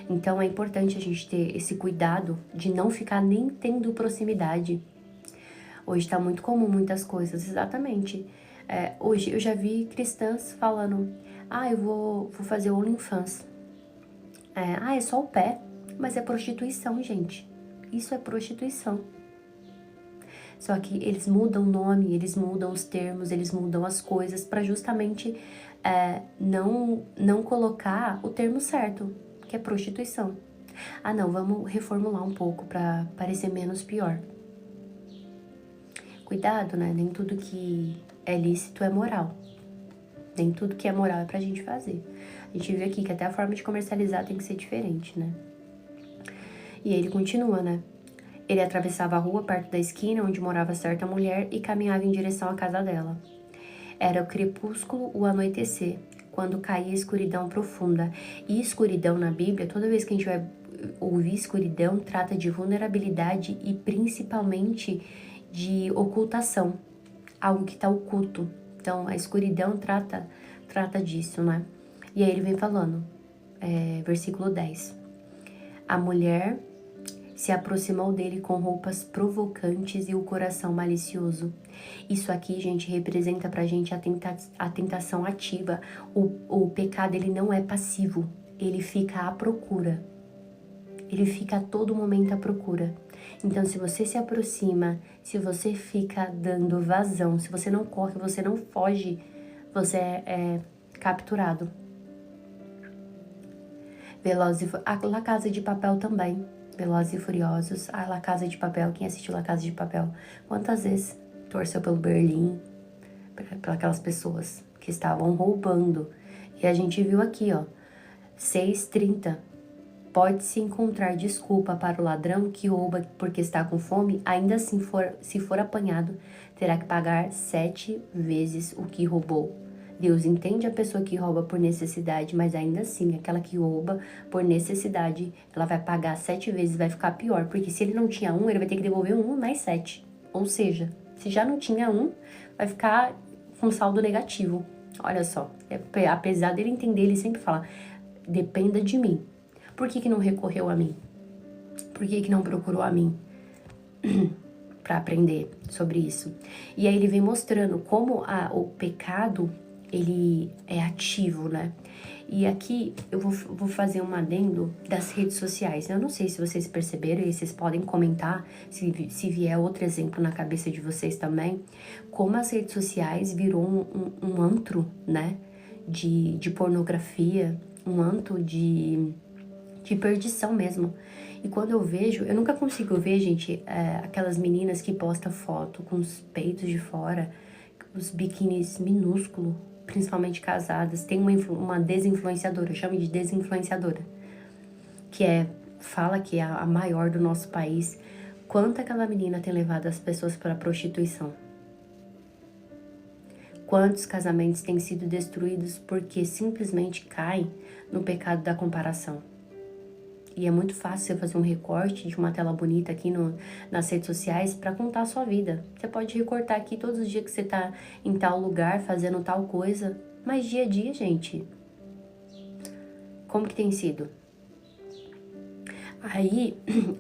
Então é importante a gente ter esse cuidado de não ficar nem tendo proximidade. Hoje tá muito comum muitas coisas, exatamente. Hoje eu já vi cristãs falando, eu vou fazer OnlyFans. É só o pé, mas é prostituição, gente. Isso é prostituição. Só que eles mudam o nome, eles mudam os termos, eles mudam as coisas para justamente não colocar o termo certo, que é prostituição. Não, vamos reformular um pouco para parecer menos pior. Cuidado, né? Nem tudo que é lícito é moral. Nem tudo que é moral é pra gente fazer. A gente vê aqui que até a forma de comercializar tem que ser diferente, né? E ele continua, né? Ele atravessava a rua perto da esquina onde morava certa mulher e caminhava em direção à casa dela. Era o crepúsculo, o anoitecer, quando caía a escuridão profunda. E escuridão na Bíblia, toda vez que a gente vai ouvir escuridão, trata de vulnerabilidade e principalmente de ocultação, algo que está oculto. Então, a escuridão trata disso, né? E aí ele vem falando, versículo 10. A mulher se aproximou dele com roupas provocantes e o coração malicioso. Isso aqui, gente, representa pra gente a tentação ativa. O pecado, ele não é passivo, ele fica à procura. Ele fica a todo momento à procura. Então, se você se aproxima, se você fica dando vazão, se você não corre, você não foge, você é capturado. A La Casa de Papel também. Velozes e Furiosos. La Casa de Papel. Quem assistiu La Casa de Papel? Quantas vezes torceu pelo Berlim? Para aquelas pessoas que estavam roubando. E a gente viu aqui, ó. 6:30. Pode-se encontrar desculpa para o ladrão que rouba porque está com fome, ainda assim, se for apanhado, terá que pagar 7 vezes o que roubou. Deus entende a pessoa que rouba por necessidade, mas ainda assim, aquela que rouba por necessidade, ela vai pagar 7 vezes, vai ficar pior, porque se ele não tinha um, ele vai ter que devolver um mais 7. Ou seja, se já não tinha um, vai ficar com saldo negativo. Olha só, apesar dele entender, ele sempre fala, dependa de mim. Por que não recorreu a mim? Por que não procurou a mim para aprender sobre isso? E aí ele vem mostrando como o pecado, ele é ativo, né? E aqui eu vou fazer um adendo das redes sociais. Eu não sei se vocês perceberam, e vocês podem comentar se vier outro exemplo na cabeça de vocês também, como as redes sociais virou um antro, né? De pornografia, um antro de perdição mesmo. E quando eu vejo, eu nunca consigo ver, gente, aquelas meninas que postam foto com os peitos de fora, os biquínis minúsculos, principalmente casadas. Tem uma desinfluenciadora, eu chamo de desinfluenciadora, que fala que é a maior do nosso país. Quanto aquela menina tem levado as pessoas para a prostituição? Quantos casamentos têm sido destruídos porque simplesmente caem no pecado da comparação? E é muito fácil você fazer um recorte de uma tela bonita aqui nas redes sociais para contar a sua vida. Você pode recortar aqui todos os dias que você tá em tal lugar, fazendo tal coisa. Mas dia a dia, gente, como que tem sido? Aí,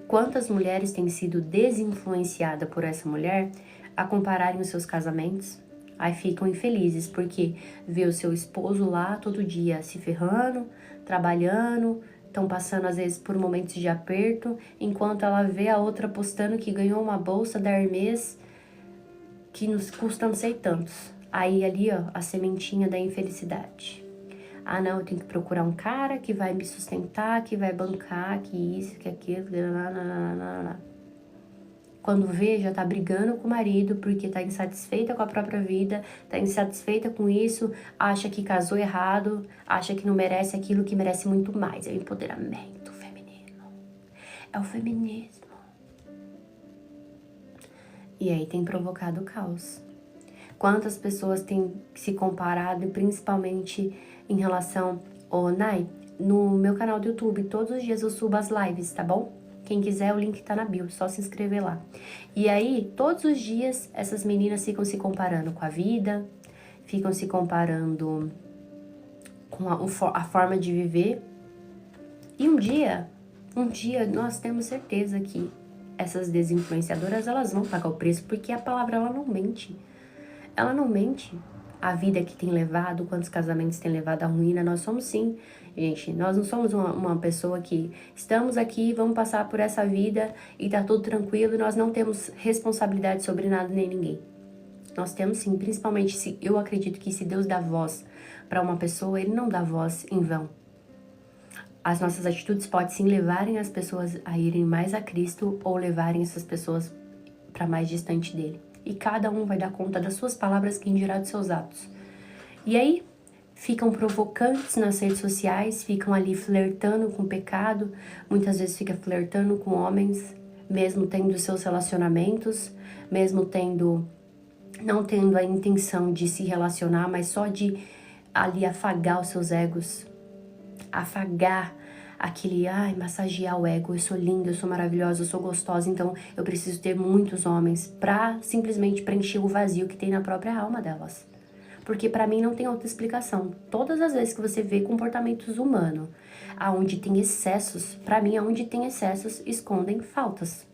quantas mulheres têm sido desinfluenciadas por essa mulher a compararem os seus casamentos? Aí ficam infelizes porque vê o seu esposo lá todo dia se ferrando, trabalhando, estão passando às vezes por momentos de aperto, enquanto ela vê a outra postando que ganhou uma bolsa da Hermès que nos custa não sei tantos. Aí ali, ó, a sementinha da infelicidade. Não, eu tenho que procurar um cara que vai me sustentar, que vai bancar, que isso, que aquilo, nananana. Quando vê, já tá brigando com o marido porque tá insatisfeita com a própria vida, tá insatisfeita com isso, acha que casou errado, acha que não merece aquilo que merece muito mais. É o empoderamento feminino. É o feminismo. E aí tem provocado caos. Quantas pessoas têm se comparado, principalmente em relação... Ô, Nai, no meu canal do YouTube, todos os dias eu subo as lives, tá bom? Quem quiser, o link tá na bio, só se inscrever lá. E aí, todos os dias, essas meninas ficam se comparando com a vida, ficam se comparando com a forma de viver. E um dia, nós temos certeza que essas desinfluenciadoras, elas vão pagar o preço, porque a palavra, ela não mente. Ela não mente. A vida que tem levado, quantos casamentos tem levado à ruína, nós somos sim, gente. Nós não somos uma pessoa que estamos aqui, vamos passar por essa vida e tá tudo tranquilo e nós não temos responsabilidade sobre nada nem ninguém. Nós temos sim, principalmente se eu acredito que se Deus dá voz para uma pessoa, Ele não dá voz em vão. As nossas atitudes podem sim levarem as pessoas a irem mais a Cristo ou levarem essas pessoas para mais distante dele. E cada um vai dar conta das suas palavras, quem dirá dos seus atos. E aí, ficam provocantes nas redes sociais, ficam ali flertando com o pecado, muitas vezes fica flertando com homens, mesmo tendo seus relacionamentos, mesmo não tendo a intenção de se relacionar, mas só de ali afagar os seus egos, afagar massagear o ego. Eu sou linda, eu sou maravilhosa, eu sou gostosa, então eu preciso ter muitos homens pra simplesmente preencher o vazio que tem na própria alma delas. Porque pra mim não tem outra explicação. Todas as vezes que você vê comportamentos humanos, aonde tem excessos, pra mim, aonde tem excessos, escondem faltas.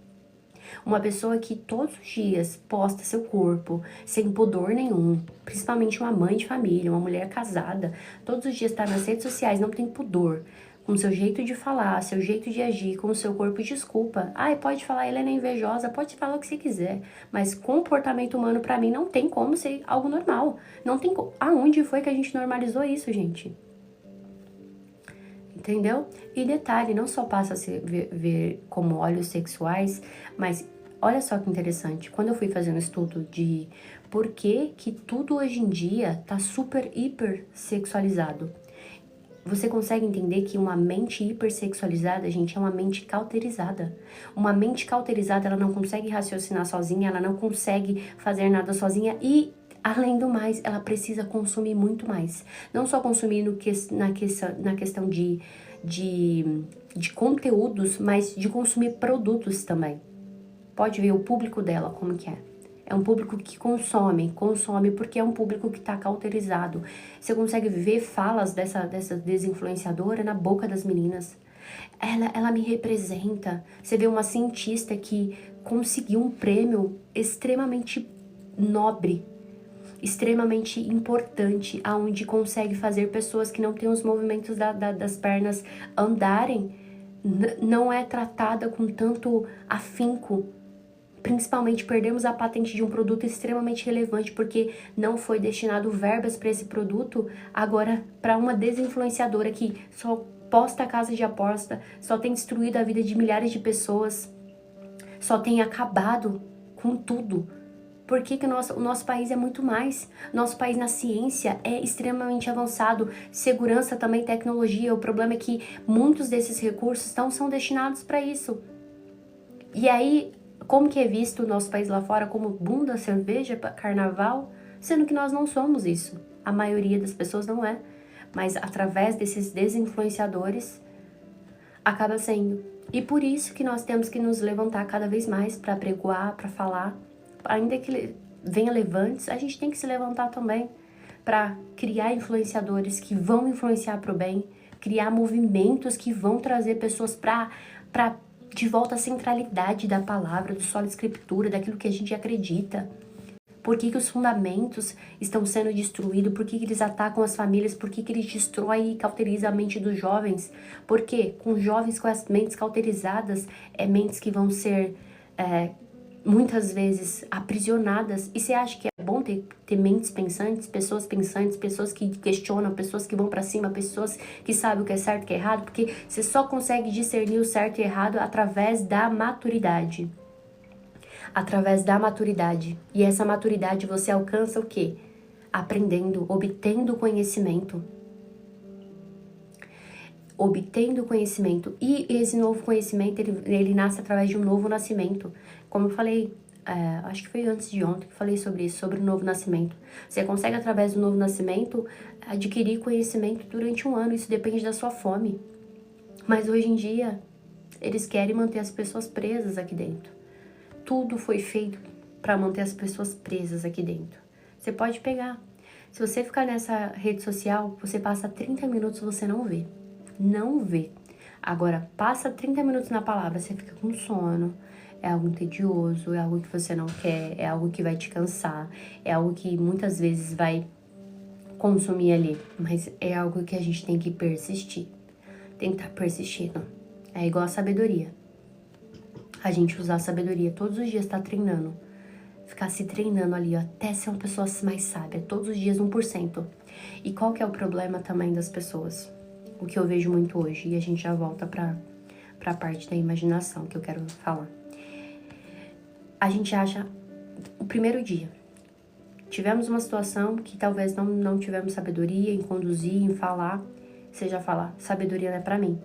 Uma pessoa que todos os dias posta seu corpo sem pudor nenhum, principalmente uma mãe de família, uma mulher casada, todos os dias tá nas redes sociais, não tem pudor, com seu jeito de falar, seu jeito de agir, com o seu corpo, desculpa. Ai, pode falar, Helena é invejosa, pode falar o que você quiser, mas comportamento humano pra mim não tem como ser algo normal. Não tem aonde foi que a gente normalizou isso, gente? Entendeu? E detalhe, não só passa a se ver como óleos sexuais, mas olha só que interessante. Quando eu fui fazer um estudo de por que tudo hoje em dia tá super, hiper sexualizado, você consegue entender que uma mente hipersexualizada, gente, é uma mente cauterizada. Uma mente cauterizada, ela não consegue raciocinar sozinha, ela não consegue fazer nada sozinha e, além do mais, ela precisa consumir muito mais. Não só consumir na questão de conteúdos, mas de consumir produtos também. Pode ver o público dela, como que é. É um público que consome porque é um público que tá cauterizado. Você consegue ver falas dessa desinfluenciadora na boca das meninas. Ela me representa. Você vê uma cientista que conseguiu um prêmio extremamente nobre, extremamente importante, aonde consegue fazer pessoas que não têm os movimentos das pernas andarem, não é tratada com tanto afinco. Principalmente perdemos a patente de um produto extremamente relevante porque não foi destinado verbas para esse produto, agora para uma desinfluenciadora que só posta a casa de aposta, só tem destruído a vida de milhares de pessoas, só tem acabado com tudo. Por que o nosso país é muito mais? Nosso país na ciência é extremamente avançado, segurança também, tecnologia. O problema é que muitos desses recursos não são destinados para isso. E aí, como que é visto o nosso país lá fora como bunda, cerveja, carnaval, sendo que nós não somos isso. A maioria das pessoas não é. Mas através desses desinfluenciadores, acaba sendo. E por isso que nós temos que nos levantar cada vez mais para pregoar, para falar. Ainda que venha levantes, a gente tem que se levantar também para criar influenciadores que vão influenciar para o bem, criar movimentos que vão trazer pessoas para de volta à centralidade da palavra, do solo escritura, daquilo que a gente acredita. Por que os fundamentos estão sendo destruídos? Por que eles atacam as famílias? Por que eles destroem e cauterizam a mente dos jovens? Porque com jovens com as mentes cauterizadas, mentes que vão ser muitas vezes aprisionadas. E você acha que é bom ter mentes pensantes, pessoas que questionam, pessoas que vão pra cima, pessoas que sabem o que é certo e o que é errado? Porque você só consegue discernir o certo e o errado através da maturidade. Através da maturidade. E essa maturidade você alcança o quê? Aprendendo, obtendo conhecimento. Obtendo conhecimento. E esse novo conhecimento, ele nasce através de um novo nascimento. Como eu falei, acho que foi antes de ontem que falei sobre isso, sobre o novo nascimento. Você consegue, através do novo nascimento, adquirir conhecimento durante um ano, isso depende da sua fome. Mas hoje em dia, eles querem manter as pessoas presas aqui dentro. Tudo foi feito para manter as pessoas presas aqui dentro. Você pode pegar. Se você ficar nessa rede social, você passa 30 minutos e você não vê. Não vê. Agora, passa 30 minutos na palavra, você fica com sono, é algo tedioso, é algo que você não quer, é algo que vai te cansar, é algo que muitas vezes vai consumir ali, mas é algo que a gente tem que persistir. Tem que estar persistindo. É igual a sabedoria. A gente usar a sabedoria todos os dias, tá treinando. Ficar se treinando ali, ó, até ser uma pessoa mais sábia. Todos os dias 1%. E qual que é o problema também das pessoas? O que eu vejo muito hoje. E a gente já volta pra parte da imaginação que eu quero falar. A gente acha o primeiro dia. Tivemos uma situação que talvez não tivemos sabedoria em conduzir, em falar. Você já fala, sabedoria não é pra mim.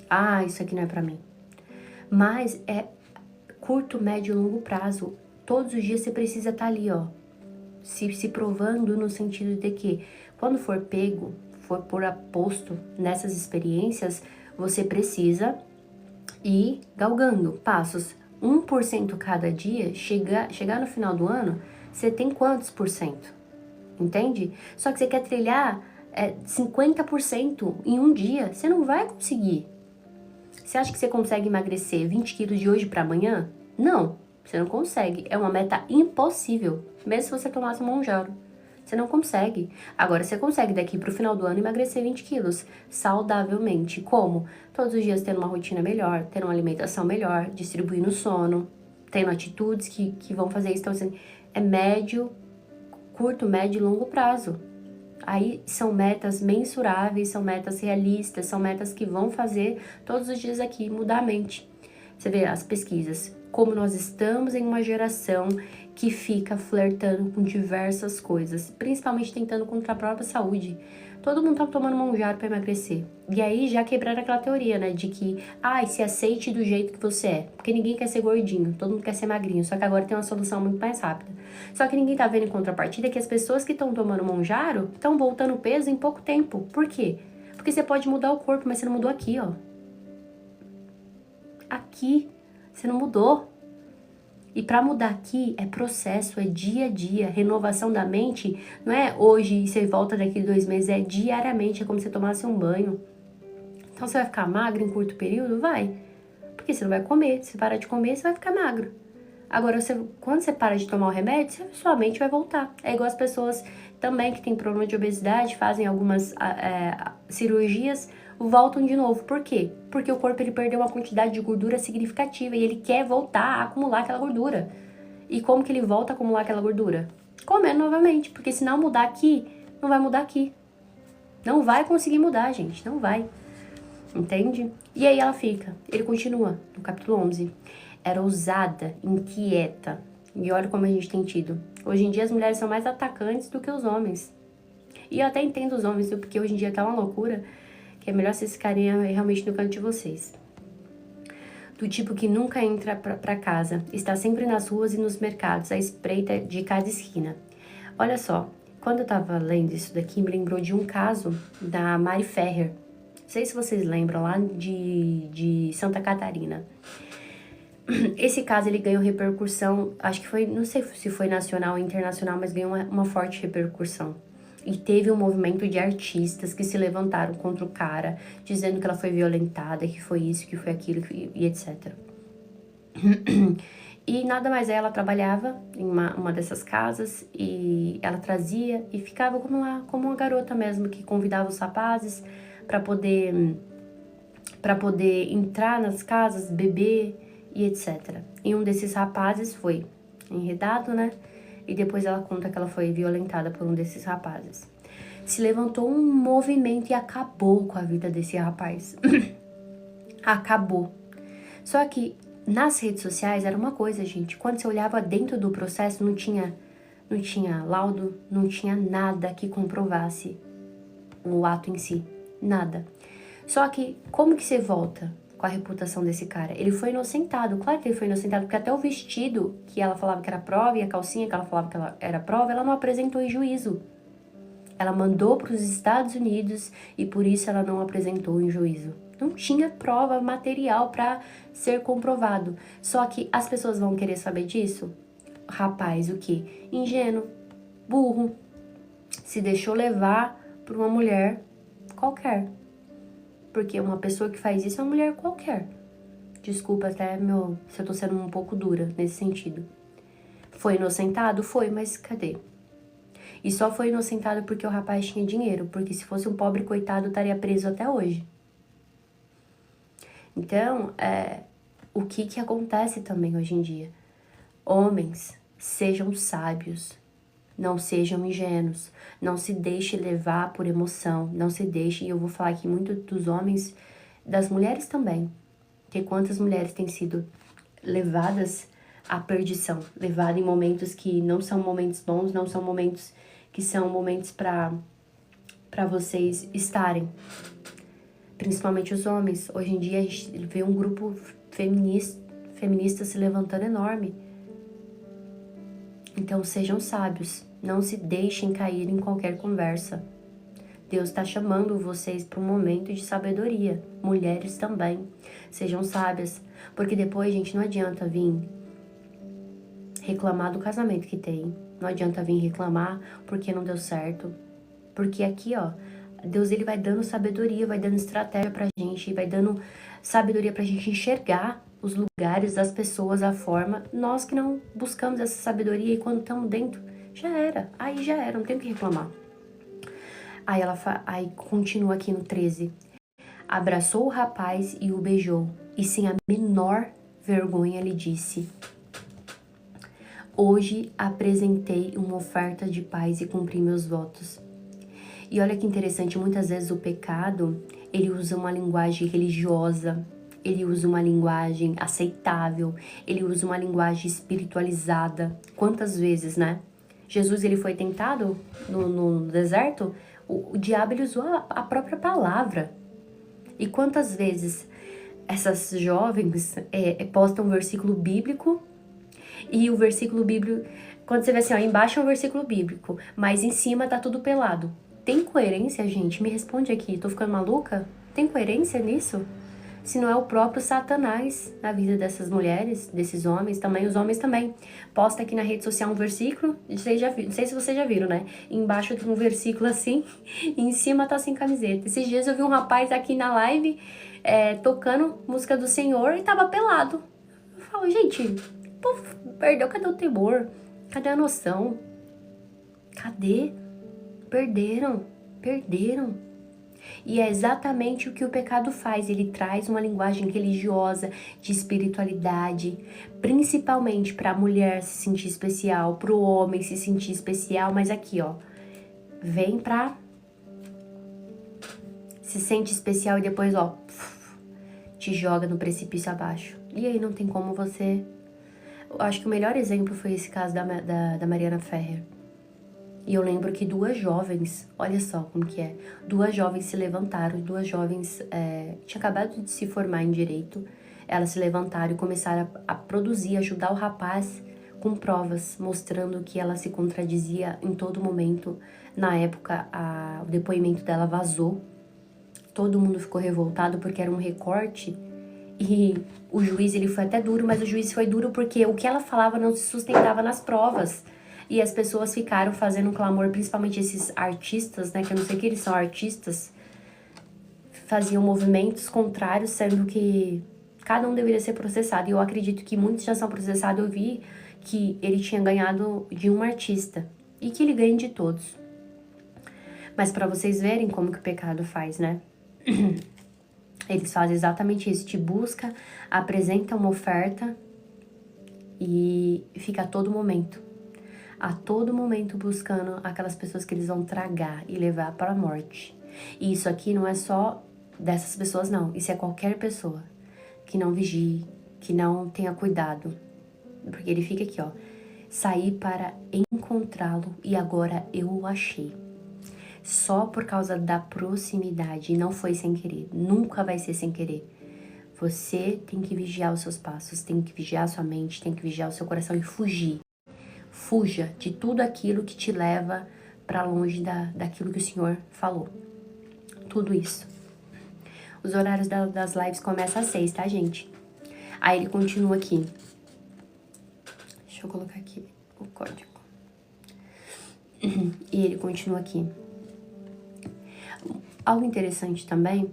Ah, isso aqui não é pra mim. Mas é curto, médio e longo prazo. Todos os dias você precisa estar ali, ó, se provando no sentido de que quando for pego, for por aposto nessas experiências, você precisa ir galgando passos. 1% cada dia, chegar no final do ano, você tem quantos por cento? Entende? Só que você quer trilhar 50% em um dia, você não vai conseguir. Você acha que você consegue emagrecer 20 quilos de hoje para amanhã? Não, você não consegue. É uma meta impossível, mesmo se você tomasse um Monjaro. Você não consegue. Agora, você consegue daqui pro final do ano emagrecer 20 quilos saudavelmente. Como? Todos os dias tendo uma rotina melhor, tendo uma alimentação melhor, distribuindo sono, tendo atitudes que vão fazer isso. Então, assim, é curto, médio e longo prazo. Aí são metas mensuráveis, são metas realistas, são metas que vão fazer todos os dias aqui mudar a mente. Você vê as pesquisas, como nós estamos em uma geração que fica flertando com diversas coisas, principalmente tentando contra a própria saúde. Todo mundo tá tomando Monjaro para emagrecer. E aí já quebraram aquela teoria, né, de que, se aceite do jeito que você é. Porque ninguém quer ser gordinho, todo mundo quer ser magrinho, só que agora tem uma solução muito mais rápida. Só que ninguém tá vendo em contrapartida que as pessoas que estão tomando Monjaro estão voltando peso em pouco tempo. Por quê? Porque você pode mudar o corpo, mas você não mudou aqui, ó. Aqui, você não mudou. E para mudar aqui é processo, é dia a dia, renovação da mente, não é hoje e você volta daqui 2 meses, é diariamente, é como se você tomasse um banho. Então você vai ficar magro em curto período? Vai. Porque você não vai comer, se parar de comer, você vai ficar magro. Agora, quando você para de tomar o remédio, sua mente vai voltar. É igual as pessoas também que têm problema de obesidade, fazem algumas cirurgias, voltam de novo. Por quê? Porque o corpo ele perdeu uma quantidade de gordura significativa e ele quer voltar a acumular aquela gordura. E como que ele volta a acumular aquela gordura? Comendo novamente, porque se não mudar aqui, não vai mudar aqui. Não vai conseguir mudar, gente, não vai. Entende? E aí ela fica. Ele continua no capítulo 11. Era ousada, inquieta. E olha como a gente tem tido. Hoje em dia as mulheres são mais atacantes do que os homens. E eu até entendo os homens, porque hoje em dia tá uma loucura, que é melhor vocês ficarem realmente no canto de vocês. Do tipo que nunca entra pra casa, está sempre nas ruas e nos mercados, à espreita de cada esquina. Olha só, quando eu tava lendo isso daqui, me lembrou de um caso da Mari Ferrer. Não sei se vocês lembram, lá de Santa Catarina. Esse caso, ele ganhou repercussão, acho que foi, não sei se foi nacional ou internacional, mas ganhou uma forte repercussão. E teve um movimento de artistas que se levantaram contra o cara, dizendo que ela foi violentada, que foi isso, que foi aquilo, e etc. E nada mais ela trabalhava em uma dessas casas, e ela trazia e ficava como uma garota mesmo, que convidava os rapazes para poder entrar nas casas, beber e etc. E um desses rapazes foi enredado, né? E depois ela conta que ela foi violentada por um desses rapazes. Se levantou um movimento e acabou com a vida desse rapaz. Acabou. Só que nas redes sociais era uma coisa, gente. Quando você olhava dentro do processo, não tinha laudo, não tinha nada que comprovasse o ato em si. Nada. Só que como que você volta? com a reputação desse cara. Ele foi inocentado, claro que ele foi inocentado, porque até o vestido que ela falava que era prova e a calcinha que ela falava que era prova, ela não apresentou em juízo. Ela mandou para os Estados Unidos e por isso ela não apresentou em juízo. Não tinha prova material para ser comprovado. Só que as pessoas vão querer saber disso? Rapaz, o quê? Ingênuo, burro, se deixou levar por uma mulher qualquer. Porque uma pessoa que faz isso é uma mulher qualquer. Desculpa até se eu tô sendo um pouco dura nesse sentido. Foi inocentado? Foi, mas cadê? E só foi inocentado porque o rapaz tinha dinheiro. Porque se fosse um pobre coitado, estaria preso até hoje. Então, o que acontece também hoje em dia? Homens, sejam sábios. Não sejam ingênuos, não se deixe levar por emoção, não se deixe, e eu vou falar aqui muito dos homens, das mulheres também, porque quantas mulheres têm sido levadas à perdição, levadas em momentos que não são momentos bons, não são momentos que são momentos para vocês estarem, principalmente os homens. Hoje em dia a gente vê um grupo feminista se levantando enorme. Então sejam sábios, não se deixem cair em qualquer conversa. Deus está chamando vocês para um momento de sabedoria. Mulheres também, sejam sábias. Porque depois, gente, não adianta vir reclamar do casamento que tem. Não adianta vir reclamar porque não deu certo. Porque aqui, ó, Deus ele vai dando sabedoria, vai dando estratégia pra gente, vai dando sabedoria pra gente enxergar os lugares, as pessoas, a forma. Nós que não buscamos essa sabedoria e quando estamos dentro, já era. Aí já era, não tem o que reclamar. Aí continua aqui no 13. Abraçou o rapaz e o beijou, e sem a menor vergonha lhe disse: hoje apresentei uma oferta de paz e cumpri meus votos. E olha que interessante, muitas vezes o pecado, ele usa uma linguagem religiosa, ele usa uma linguagem aceitável, ele usa uma linguagem espiritualizada. Quantas vezes, né? Jesus, ele foi tentado no deserto, o diabo, ele usou a própria palavra. E quantas vezes essas jovens postam um versículo bíblico, e o versículo bíblico, quando você vê assim, ó, embaixo é um versículo bíblico, mas em cima tá tudo pelado. Tem coerência, gente? Me responde aqui, tô ficando maluca? Tem coerência nisso? Se não é o próprio Satanás na vida dessas mulheres, desses homens também, os homens também. Posta aqui na rede social um versículo, não sei se vocês já viram, né? Embaixo tem um versículo assim, e em cima tá sem camiseta. Esses dias eu vi um rapaz aqui na live tocando música do Senhor e tava pelado. Eu falo, gente, o povo perdeu, cadê o temor? Cadê a noção? Cadê? Perderam. E é exatamente o que o pecado faz, ele traz uma linguagem religiosa, de espiritualidade, principalmente para a mulher se sentir especial, para o homem se sentir especial, mas aqui, ó, vem pra... se sente especial e depois, ó, te joga no precipício abaixo. E aí não tem como você... Eu acho que o melhor exemplo foi esse caso da Mariana Ferrer. E eu lembro que duas jovens, olha só como que é, duas jovens se levantaram, duas jovens tinham acabado de se formar em direito, elas se levantaram e começaram a produzir, ajudar o rapaz com provas, mostrando que ela se contradizia em todo momento. Na época, o depoimento dela vazou, todo mundo ficou revoltado porque era um recorte e o juiz, ele foi até duro, mas o juiz foi duro porque o que ela falava não se sustentava nas provas. E as pessoas ficaram fazendo um clamor, principalmente esses artistas, né, que eu não sei que eles são artistas, faziam movimentos contrários, sendo que cada um deveria ser processado. E eu acredito que muitos já são processados. Eu vi que ele tinha ganhado de um artista e que ele ganha de todos. Mas para vocês verem como que o pecado faz, né? Eles fazem exatamente isso, te busca, apresenta uma oferta e fica a todo momento buscando aquelas pessoas que eles vão tragar e levar para a morte. E isso aqui não é só dessas pessoas, não. Isso é qualquer pessoa que não vigie, que não tenha cuidado. Porque ele fica aqui, ó. Saí para encontrá-lo e agora eu o achei. Só por causa da proximidade, não foi sem querer. Nunca vai ser sem querer. Você tem que vigiar os seus passos, tem que vigiar a sua mente, tem que vigiar o seu coração e fugir. Fuja de tudo aquilo que te leva para longe daquilo que o Senhor falou. Tudo isso. Os horários das lives começam às 6, tá, gente? Aí ele continua aqui. Deixa eu colocar aqui o código. E ele continua aqui. Algo interessante também,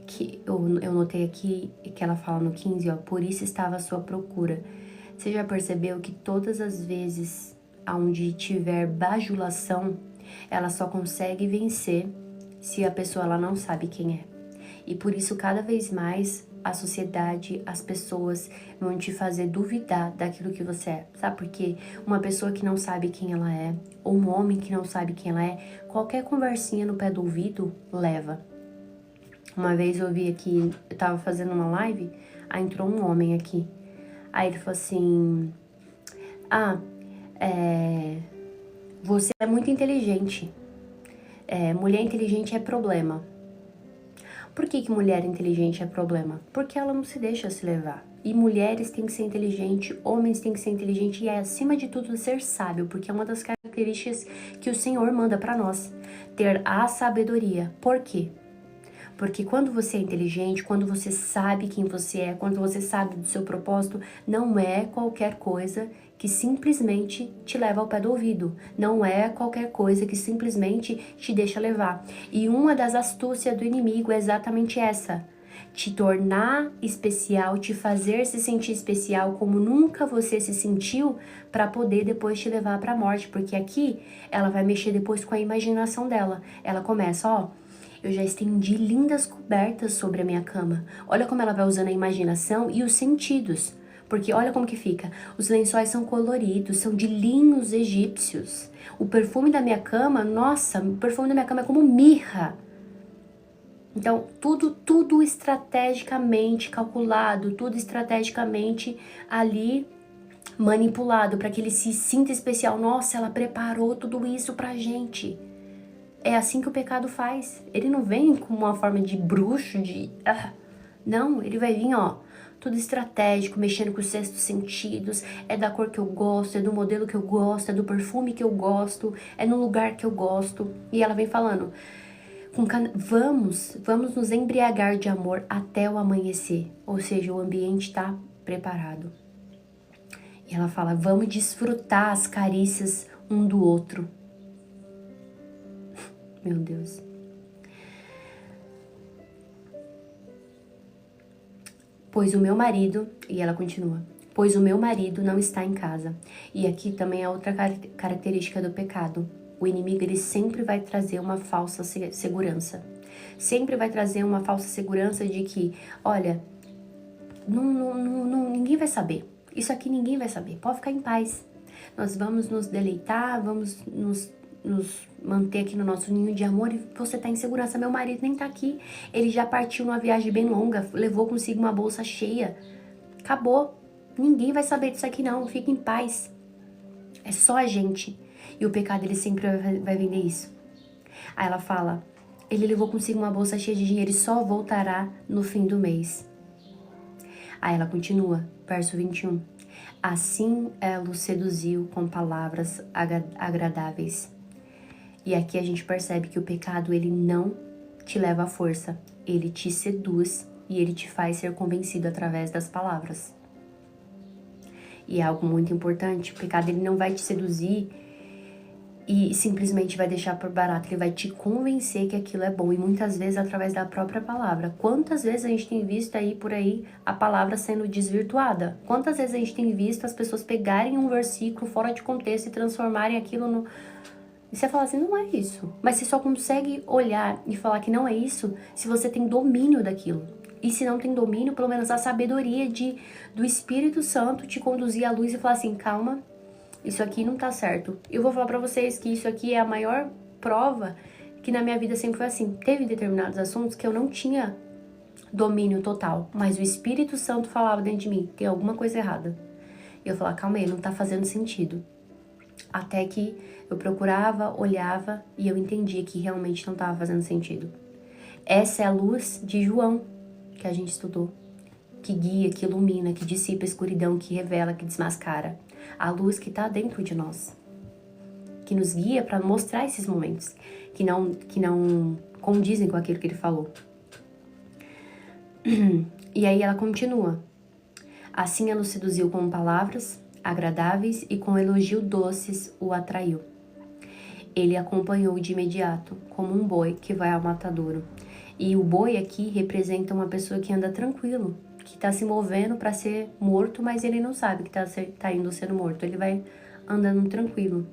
que eu notei aqui, que ela fala no 15, ó, por isso estava à sua procura. Você já percebeu que todas as vezes onde tiver bajulação, ela só consegue vencer se a pessoa ela não sabe quem é. E por isso, cada vez mais, a sociedade, as pessoas vão te fazer duvidar daquilo que você é. Sabe por quê? Uma pessoa que não sabe quem ela é, ou um homem que não sabe quem ela é, qualquer conversinha no pé do ouvido leva. Uma vez eu vi aqui, eu tava fazendo uma live, aí entrou um homem aqui. Aí ele falou assim, você é muito inteligente. Mulher inteligente é problema. Por que mulher inteligente é problema? Porque ela não se deixa se levar. E mulheres têm que ser inteligentes, homens têm que ser inteligentes e acima de tudo ser sábio, porque é uma das características que o Senhor manda para nós, ter a sabedoria. Por quê? Porque quando você é inteligente, quando você sabe quem você é, quando você sabe do seu propósito, não é qualquer coisa que simplesmente te leva ao pé do ouvido. Não é qualquer coisa que simplesmente te deixa levar. E uma das astúcias do inimigo é exatamente essa. Te tornar especial, te fazer se sentir especial como nunca você se sentiu, para poder depois te levar para a morte. Porque aqui ela vai mexer depois com a imaginação dela. Ela começa, ó, eu já estendi lindas cobertas sobre a minha cama. Olha como ela vai usando a imaginação e os sentidos. Porque olha como que fica. Os lençóis são coloridos, são de linhos egípcios. O perfume da minha cama, nossa, o perfume da minha cama é como mirra. Então, tudo estrategicamente calculado, tudo estrategicamente ali manipulado para que ele se sinta especial. Nossa, ela preparou tudo isso pra gente. É assim que o pecado faz. Ele não vem com uma forma de bruxo, Não, ele vai vir, ó, tudo estratégico, mexendo com os sextos sentidos. É da cor que eu gosto, é do modelo que eu gosto, é do perfume que eu gosto, é no lugar que eu gosto. E ela vem falando, vamos nos embriagar de amor até o amanhecer. Ou seja, o ambiente está preparado. E ela fala, vamos desfrutar as carícias um do outro. Meu Deus. Pois o meu marido, e ela continua, pois o meu marido não está em casa. E aqui também é outra característica do pecado. O inimigo, ele sempre vai trazer uma falsa segurança. Sempre vai trazer uma falsa segurança de que, olha, ninguém vai saber. Isso aqui ninguém vai saber. Pode ficar em paz. Nós vamos nos deleitar, vamos nos manter aqui no nosso ninho de amor e você tá em segurança. Meu marido nem tá aqui. Ele já partiu numa viagem bem longa, levou consigo uma bolsa cheia. Acabou. Ninguém vai saber disso aqui não. Fica em paz. É só a gente. E o pecado, ele sempre vai vender isso. Aí ela fala, ele levou consigo uma bolsa cheia de dinheiro e só voltará no fim do mês. Aí ela continua, verso 21. Assim ela o seduziu com palavras agradáveis. E aqui a gente percebe que o pecado, ele não te leva à força. Ele te seduz e ele te faz ser convencido através das palavras. E é algo muito importante, o pecado, ele não vai te seduzir e simplesmente vai deixar por barato. Ele vai te convencer que aquilo é bom. E muitas vezes através da própria palavra. Quantas vezes a gente tem visto aí por aí a palavra sendo desvirtuada? Quantas vezes a gente tem visto as pessoas pegarem um versículo fora de contexto e transformarem aquilo no... E você fala assim, não é isso. Mas você só consegue olhar e falar que não é isso se você tem domínio daquilo. E se não tem domínio, pelo menos a sabedoria do Espírito Santo te conduzir à luz e falar assim, calma, isso aqui não tá certo. Eu vou falar pra vocês que isso aqui é a maior prova que na minha vida sempre foi assim. Teve determinados assuntos que eu não tinha domínio total, mas o Espírito Santo falava dentro de mim, tem alguma coisa errada. E eu falava, calma aí, não tá fazendo sentido. Até que eu procurava, olhava e eu entendia que realmente não estava fazendo sentido. Essa é a luz de João que a gente estudou. que guia, que ilumina, que dissipa a escuridão, que revela, que desmascara. A luz que está dentro de nós, que nos guia para mostrar esses momentos, que não condizem com aquilo que ele falou. E aí ela continua. Assim ela o seduziu com palavras agradáveis e com elogio doces o atraiu. Ele acompanhou de imediato, como um boi que vai ao matadouro. E o boi aqui representa uma pessoa que anda tranquilo, que está se movendo para ser morto, mas ele não sabe que tá indo sendo morto. Ele vai andando tranquilo.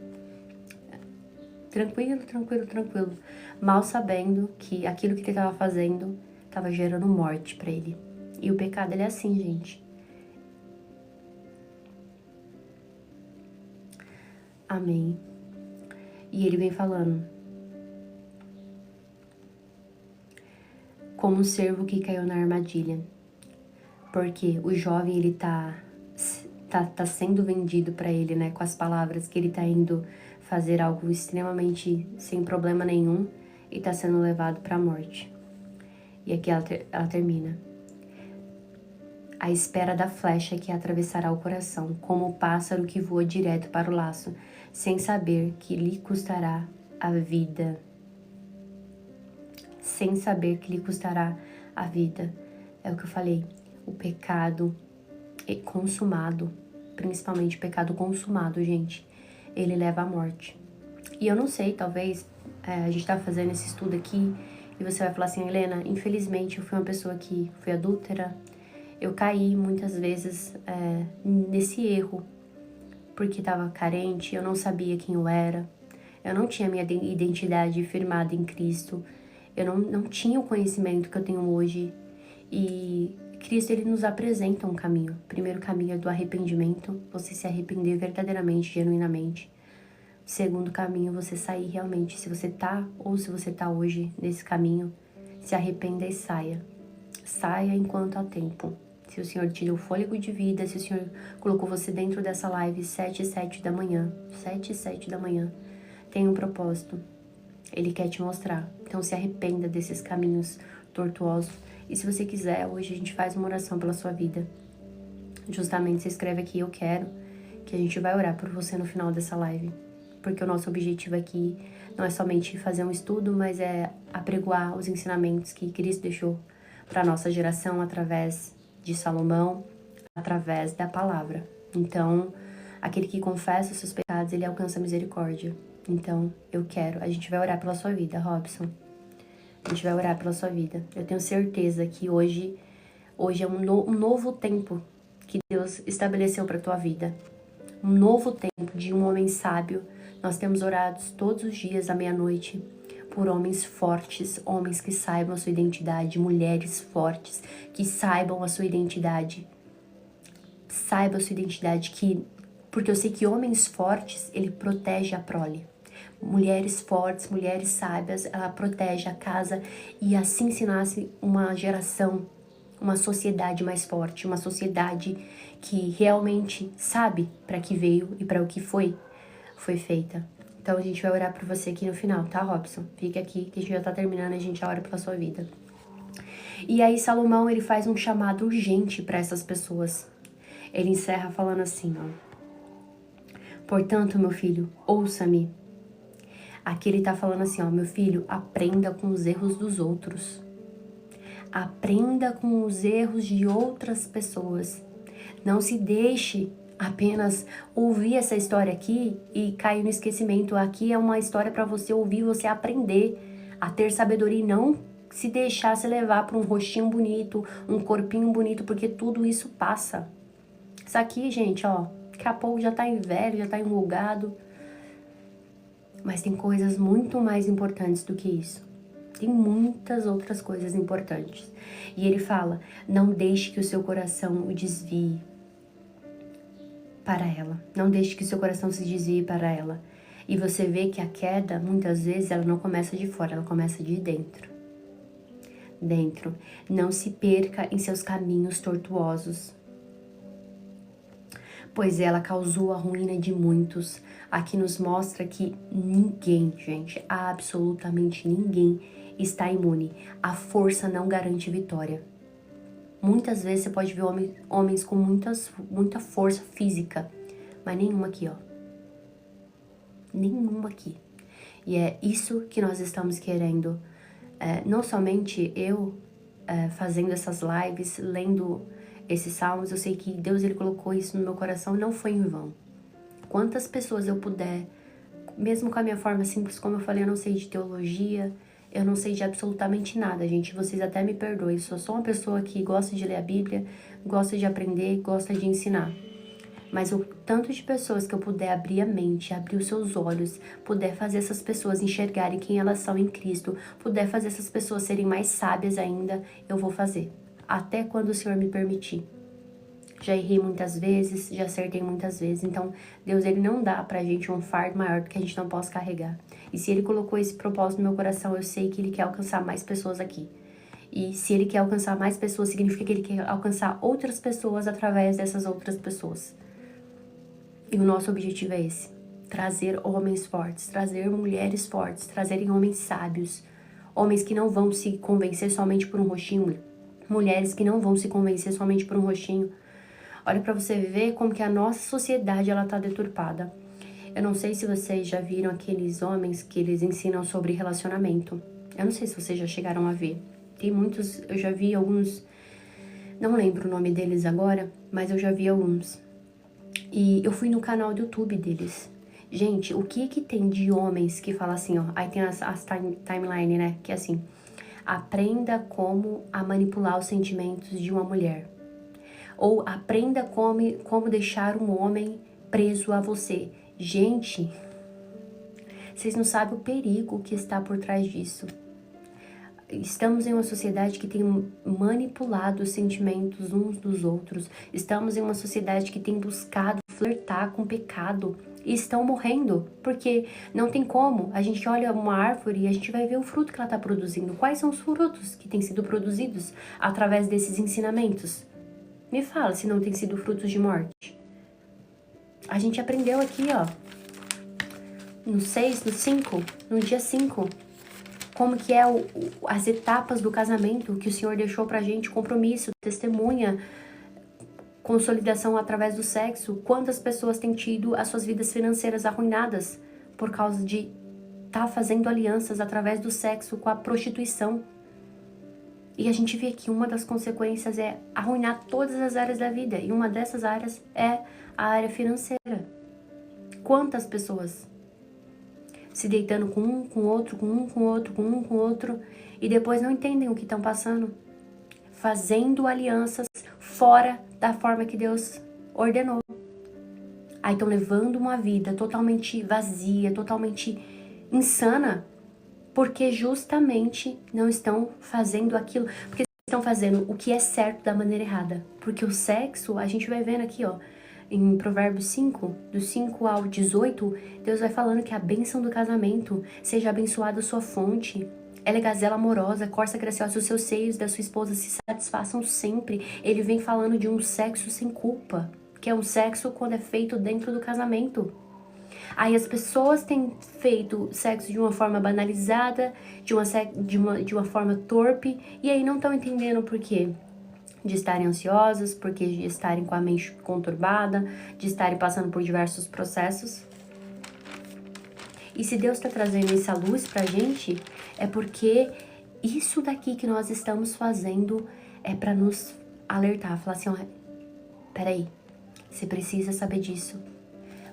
Tranquilo. Mal sabendo que aquilo que ele estava fazendo estava gerando morte para ele. E o pecado, ele é assim, gente. Amém. E ele vem falando. Como um cervo que caiu na armadilha. Porque o jovem, ele tá sendo vendido para ele, né? Com as palavras que ele tá indo fazer algo extremamente sem problema nenhum e tá sendo levado para a morte. E aqui ela termina. À espera da flecha que atravessará o coração, como o pássaro que voa direto para o laço, sem saber que lhe custará a vida. Sem saber que lhe custará a vida. É o que eu falei. O pecado consumado, principalmente o pecado consumado, gente, ele leva à morte. E eu não sei, talvez a gente tá fazendo esse estudo aqui e você vai falar assim, Helena, infelizmente eu fui uma pessoa que fui adúltera, eu caí muitas vezes nesse erro, porque estava carente, eu não sabia quem eu era, eu não tinha minha identidade firmada em Cristo, eu não tinha o conhecimento que eu tenho hoje. E Cristo, ele nos apresenta um caminho. O primeiro caminho é do arrependimento, você se arrepender verdadeiramente, genuinamente. O segundo caminho, você sair realmente. Se você tá ou se você tá hoje nesse caminho, se arrependa e saia. Saia enquanto há tempo. Se o Senhor te deu fôlego de vida, se o Senhor colocou você dentro dessa live 7 e 7 da manhã, 7 e 7 da manhã, tem um propósito. Ele quer te mostrar. Então se arrependa desses caminhos tortuosos. E se você quiser, hoje a gente faz uma oração pela sua vida. Justamente, você escreve aqui, eu quero, que a gente vai orar por você no final dessa live. Porque o nosso objetivo aqui não é somente fazer um estudo, mas é apregoar os ensinamentos que Cristo deixou para a nossa geração através de Salomão, através da palavra. Então, aquele que confessa os seus pecados, ele alcança a misericórdia. Então, a gente vai orar pela sua vida, Robson. A gente vai orar pela sua vida. Eu tenho certeza que hoje é um novo tempo que Deus estabeleceu para a tua vida. Um novo tempo de um homem sábio. Nós temos orado todos os dias à meia-noite por homens fortes, homens que saibam a sua identidade, mulheres fortes que saibam a sua identidade. Saiba a sua identidade, porque eu sei que homens fortes, ele protege a prole. Mulheres fortes, mulheres sábias, ela protege a casa e assim se nasce uma geração, uma sociedade mais forte, uma sociedade que realmente sabe para que veio e para o que foi feita. Então a gente vai orar por você aqui no final, tá, Robson? Fica aqui que a gente já tá terminando, a gente ora pela sua vida. E aí Salomão, ele faz um chamado urgente para essas pessoas. Ele encerra falando assim, ó. Portanto, meu filho, ouça-me. Aqui ele tá falando assim, ó, meu filho, aprenda com os erros dos outros. Aprenda com os erros de outras pessoas. Não se deixe apenas ouvir essa história aqui e cair no esquecimento. Aqui é uma história para você ouvir, você aprender a ter sabedoria e não se deixar se levar para um rostinho bonito, um corpinho bonito, porque tudo isso passa. Isso aqui, gente, ó, daqui a pouco já tá em velho, já tá enrugado. Mas tem coisas muito mais importantes do que isso. Tem muitas outras coisas importantes. E ele fala, não deixe que o seu coração o desvie para ela. Não deixe que o seu coração se desvie para ela. E você vê que a queda, muitas vezes, ela não começa de fora, ela começa de dentro. Dentro. Não se perca em seus caminhos tortuosos, pois ela causou a ruína de muitos. Aqui nos mostra que ninguém, gente, absolutamente ninguém está imune. A força não garante vitória. Muitas vezes você pode ver homens com muita força física, mas nenhuma aqui, ó. Nenhuma aqui. E é isso que nós estamos querendo. Não somente eu fazendo essas lives, lendo esses salmos, eu sei que Deus ele colocou isso no meu coração, não foi em vão. Quantas pessoas eu puder, mesmo com a minha forma simples, como eu falei, eu não sei de teologia, eu não sei de absolutamente nada, gente. Vocês até me perdoem, eu sou só uma pessoa que gosta de ler a Bíblia, gosta de aprender, gosta de ensinar. Mas o tanto de pessoas que eu puder abrir a mente, abrir os seus olhos, puder fazer essas pessoas enxergarem quem elas são em Cristo, puder fazer essas pessoas serem mais sábias ainda, eu vou fazer. Até quando o Senhor me permitir. Já errei muitas vezes, já acertei muitas vezes. Então, Deus, ele não dá pra gente um fardo maior do que a gente não possa carregar. E se ele colocou esse propósito no meu coração, eu sei que ele quer alcançar mais pessoas aqui. E se ele quer alcançar mais pessoas, significa que ele quer alcançar outras pessoas através dessas outras pessoas. E o nosso objetivo é esse. Trazer homens fortes, trazer mulheres fortes, trazerem homens sábios. Homens que não vão se convencer somente por um rostinho. Mulheres que não vão se convencer somente por um rostinho. Olha pra você ver como que a nossa sociedade, ela tá deturpada. Eu não sei se vocês já viram aqueles homens que eles ensinam sobre relacionamento. Eu não sei se vocês já chegaram a ver. Tem muitos, eu já vi alguns, não lembro o nome deles agora, mas eu já vi alguns. E eu fui no canal do YouTube deles. Gente, o que que tem de homens que falam assim, ó. Aí tem as timeline, né? Que é assim, aprenda como a manipular os sentimentos de uma mulher. Ou aprenda como deixar um homem preso a você. Gente, vocês não sabem o perigo que está por trás disso. Estamos em uma sociedade que tem manipulado os sentimentos uns dos outros. Estamos em uma sociedade que tem buscado flertar com o pecado e estão morrendo, porque não tem como. A gente olha uma árvore e a gente vai ver o fruto que ela está produzindo. Quais são os frutos que têm sido produzidos através desses ensinamentos? Me fala se não tem sido frutos de morte. A gente aprendeu aqui, ó, no dia 5, como que é as etapas do casamento que o Senhor deixou pra gente, compromisso, testemunha, consolidação através do sexo. Quantas pessoas têm tido as suas vidas financeiras arruinadas por causa de estar fazendo alianças através do sexo com a prostituição. E a gente vê que uma das consequências é arruinar todas as áreas da vida. E uma dessas áreas é a área financeira. Quantas pessoas se deitando com um, com outro, com um, com outro, com um, com outro, e depois não entendem o que estão passando. Fazendo alianças fora da forma que Deus ordenou. Aí estão levando uma vida totalmente vazia, totalmente insana, porque justamente não estão fazendo aquilo, porque estão fazendo o que é certo da maneira errada. Porque o sexo, a gente vai vendo aqui, ó, em Provérbios 5, do 5 ao 18, Deus vai falando que a bênção do casamento seja abençoada a sua fonte. Ela é gazela amorosa, corça graciosa, os seus seios da sua esposa se satisfaçam sempre. Ele vem falando de um sexo sem culpa, que é um sexo quando é feito dentro do casamento. Aí as pessoas têm feito sexo de uma forma banalizada, de uma forma torpe, e aí não estão entendendo por quê. De estarem ansiosas, porque de estarem com a mente conturbada, de estarem passando por diversos processos. E se Deus está trazendo essa luz pra gente, é porque isso daqui que nós estamos fazendo é para nos alertar, falar assim, ó, peraí, você precisa saber disso.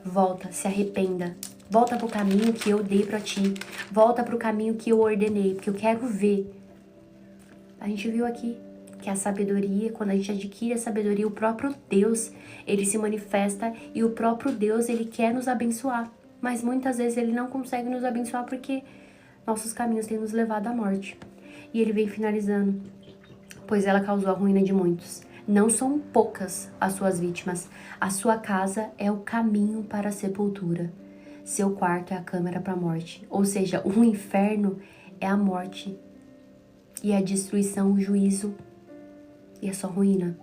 Volta, se arrependa. Volta pro caminho que eu dei pra ti. Volta pro caminho que eu ordenei, porque eu quero ver. A gente viu aqui que a sabedoria, quando a gente adquire a sabedoria, o próprio Deus, ele se manifesta e o próprio Deus, ele quer nos abençoar. Mas muitas vezes ele não consegue nos abençoar porque nossos caminhos têm nos levado à morte. E ele vem finalizando. Pois ela causou a ruína de muitos. Não são poucas as suas vítimas. A sua casa é o caminho para a sepultura. Seu quarto é a câmara para a morte. Ou seja, o inferno é a morte. E a destruição, o juízo e a sua ruína.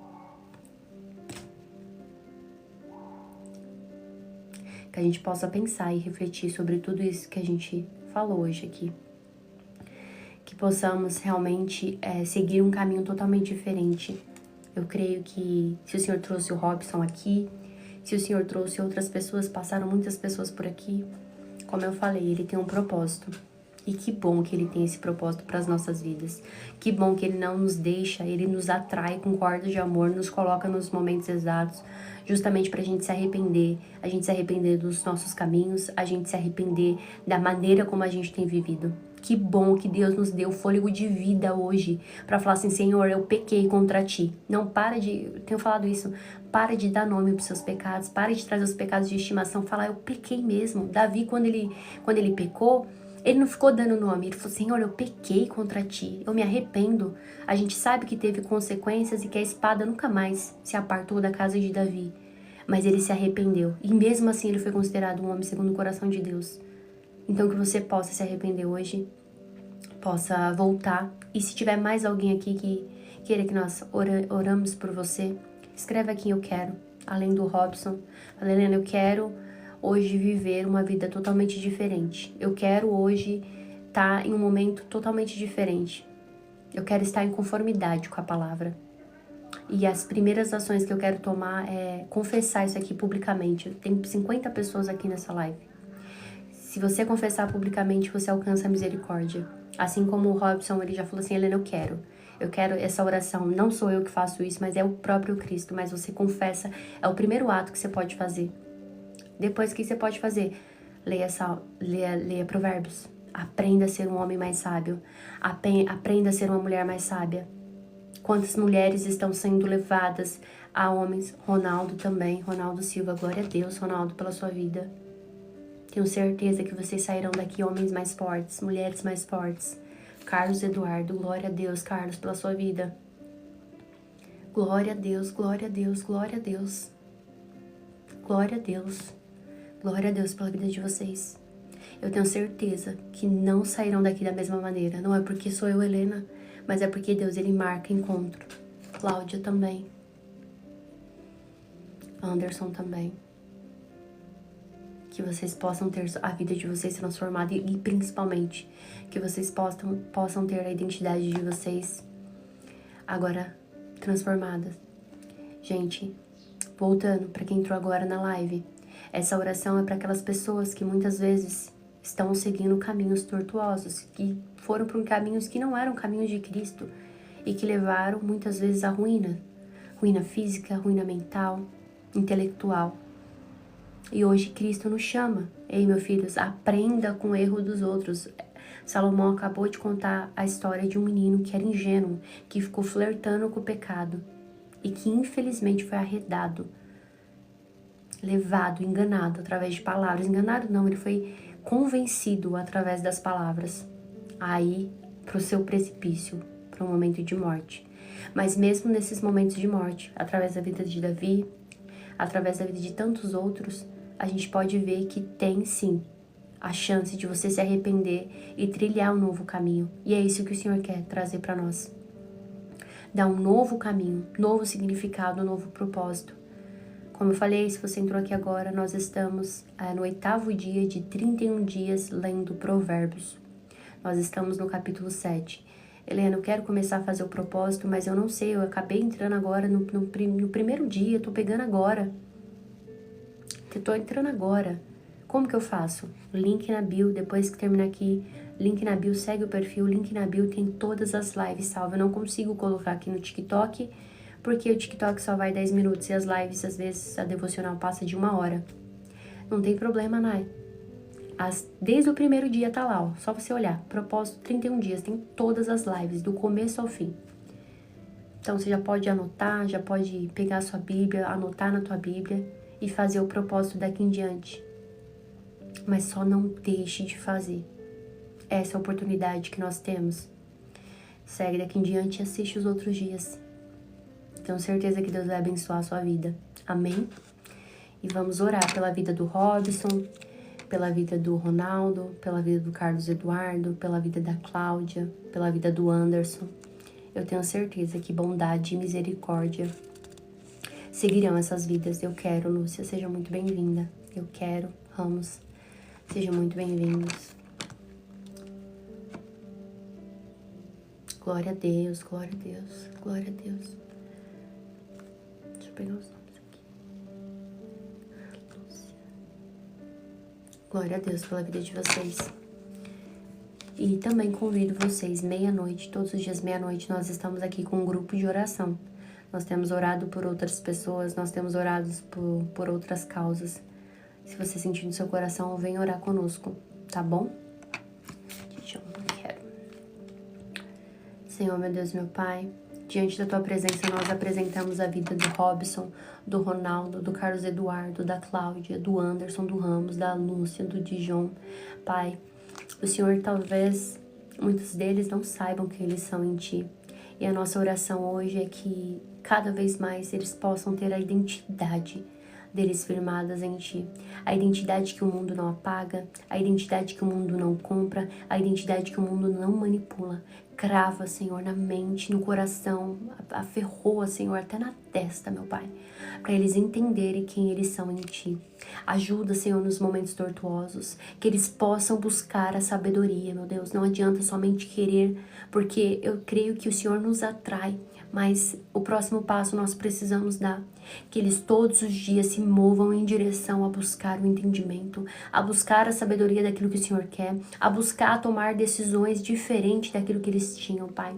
Que a gente possa pensar e refletir sobre tudo isso que a gente falou hoje aqui. Que possamos realmente seguir um caminho totalmente diferente. Eu creio que se o Senhor trouxe o Robson aqui, se o Senhor trouxe outras pessoas, passaram muitas pessoas por aqui, como eu falei, Ele tem um propósito. E que bom que Ele tem esse propósito para as nossas vidas. Que bom que Ele não nos deixa, Ele nos atrai com cordas de amor, nos coloca nos momentos exatos, justamente para a gente se arrepender dos nossos caminhos, a gente se arrepender da maneira como a gente tem vivido. Que bom que Deus nos deu fôlego de vida hoje para falar assim, Senhor, eu pequei contra ti. Não para de, eu tenho falado isso, para de dar nome para os seus pecados, para de trazer os pecados de estimação, falar eu pequei mesmo. Davi, quando ele pecou, ele não ficou dando nome, ele falou, Senhor, eu pequei contra ti, eu me arrependo. A gente sabe que teve consequências e que a espada nunca mais se apartou da casa de Davi. Mas ele se arrependeu, e mesmo assim ele foi considerado um homem segundo o coração de Deus. Então que você possa se arrepender hoje, possa voltar. E se tiver mais alguém aqui que queira que nós oramos por você, escreve aqui, eu quero. Além do Robson, fala, Helena, eu quero hoje viver uma vida totalmente diferente. Eu quero hoje estar em um momento totalmente diferente. Eu quero estar em conformidade com a palavra. E as primeiras ações que eu quero tomar é confessar isso aqui publicamente. Tem 50 pessoas aqui nessa live. Se você confessar publicamente, você alcança a misericórdia. Assim como o Robson, ele já falou assim, Helena, eu quero essa oração. Não sou eu que faço isso, mas é o próprio Cristo. Mas você confessa, é o primeiro ato que você pode fazer. Depois, o que você pode fazer? Leia Provérbios. Aprenda a ser um homem mais sábio. Aprenda a ser uma mulher mais sábia. Quantas mulheres estão sendo levadas a homens? Ronaldo também, Ronaldo Silva. Glória a Deus, Ronaldo, pela sua vida. Tenho certeza que vocês sairão daqui homens mais fortes, mulheres mais fortes. Carlos Eduardo, glória a Deus, Carlos, pela sua vida. Glória a Deus, glória a Deus, glória a Deus. Glória a Deus. Glória a Deus pela vida de vocês. Eu tenho certeza que não sairão daqui da mesma maneira. Não é porque sou eu, Helena, mas é porque Deus, Ele marca encontro. Cláudia também. Anderson também. Que vocês possam ter a vida de vocês transformada e principalmente que vocês possam ter a identidade de vocês agora transformada. Gente, voltando para quem entrou agora na live, essa oração é para aquelas pessoas que muitas vezes estão seguindo caminhos tortuosos, que foram por caminhos que não eram caminhos de Cristo e que levaram muitas vezes à ruína física, ruína mental, intelectual. E hoje Cristo nos chama. Ei, meus filhos, aprenda com o erro dos outros. Salomão acabou de contar a história de um menino que era ingênuo, que ficou flertando com o pecado e que infelizmente foi arredado, levado, enganado através de palavras. Enganado não, ele foi convencido através das palavras. Aí, para o seu precipício, para um momento de morte. Mas mesmo nesses momentos de morte, através da vida de Davi, através da vida de tantos outros, a gente pode ver que tem sim a chance de você se arrepender e trilhar um novo caminho. E é isso que o Senhor quer trazer para nós. Dar um novo caminho, novo significado, novo propósito. Como eu falei, se você entrou aqui agora, nós estamos no 8º dia de 31 dias lendo Provérbios. Nós estamos no capítulo 7. Helena, eu quero começar a fazer o propósito, mas eu não sei, eu acabei entrando agora no primeiro dia, tô pegando agora. Eu tô entrando agora. Como que eu faço? Link na bio, depois que terminar aqui, link na bio, segue o perfil, link na bio, tem todas as lives salvas. Eu não consigo colocar aqui no TikTok, porque o TikTok só vai 10 minutos e as lives, às vezes, a devocional passa de 1 hora. Não tem problema, Nai. Desde o primeiro dia tá lá, ó, só você olhar. Propósito 31 dias, tem todas as lives, do começo ao fim. Então você já pode anotar, já pode pegar a sua Bíblia, anotar na tua Bíblia e fazer o propósito daqui em diante. Mas só não deixe de fazer. Essa é a oportunidade que nós temos. Segue daqui em diante e assiste os outros dias. Tenho certeza que Deus vai abençoar a sua vida. Amém? E vamos orar pela vida do Robson, pela vida do Ronaldo, pela vida do Carlos Eduardo, pela vida da Cláudia, pela vida do Anderson. Eu tenho certeza que bondade e misericórdia seguirão essas vidas. Eu quero, Lúcia, seja muito bem-vinda. Eu quero, Ramos, sejam muito bem-vindos. Glória a Deus, glória a Deus, glória a Deus. eu pegar os nomes aqui. Lúcia. Glória a Deus pela vida de vocês. E também convido vocês, meia-noite, todos os dias meia-noite, nós estamos aqui com um grupo de oração. Nós temos orado por outras pessoas, nós temos orado por outras causas. Se você sentir no seu coração, vem orar conosco, tá bom? Senhor, meu Deus, meu Pai, diante da Tua presença nós apresentamos a vida do Robson, do Ronaldo, do Carlos Eduardo, da Cláudia, do Anderson, do Ramos, da Lúcia, do Dijon. Pai, o Senhor, talvez muitos deles não saibam quem eles são em Ti. E a nossa oração hoje é que cada vez mais eles possam ter a identidade deles firmadas em Ti. A identidade que o mundo não apaga, a identidade que o mundo não compra, a identidade que o mundo não manipula. Crava, Senhor, na mente, no coração, aferroa, Senhor, até na testa, meu Pai, para eles entenderem quem eles são em Ti. Ajuda, Senhor, nos momentos tortuosos, que eles possam buscar a sabedoria, meu Deus. Não adianta somente querer, porque eu creio que o Senhor nos atrai, mas o próximo passo nós precisamos dar. Que eles todos os dias se movam em direção a buscar o entendimento, a buscar a sabedoria daquilo que o Senhor quer, a buscar tomar decisões diferentes daquilo que eles tinham, Pai.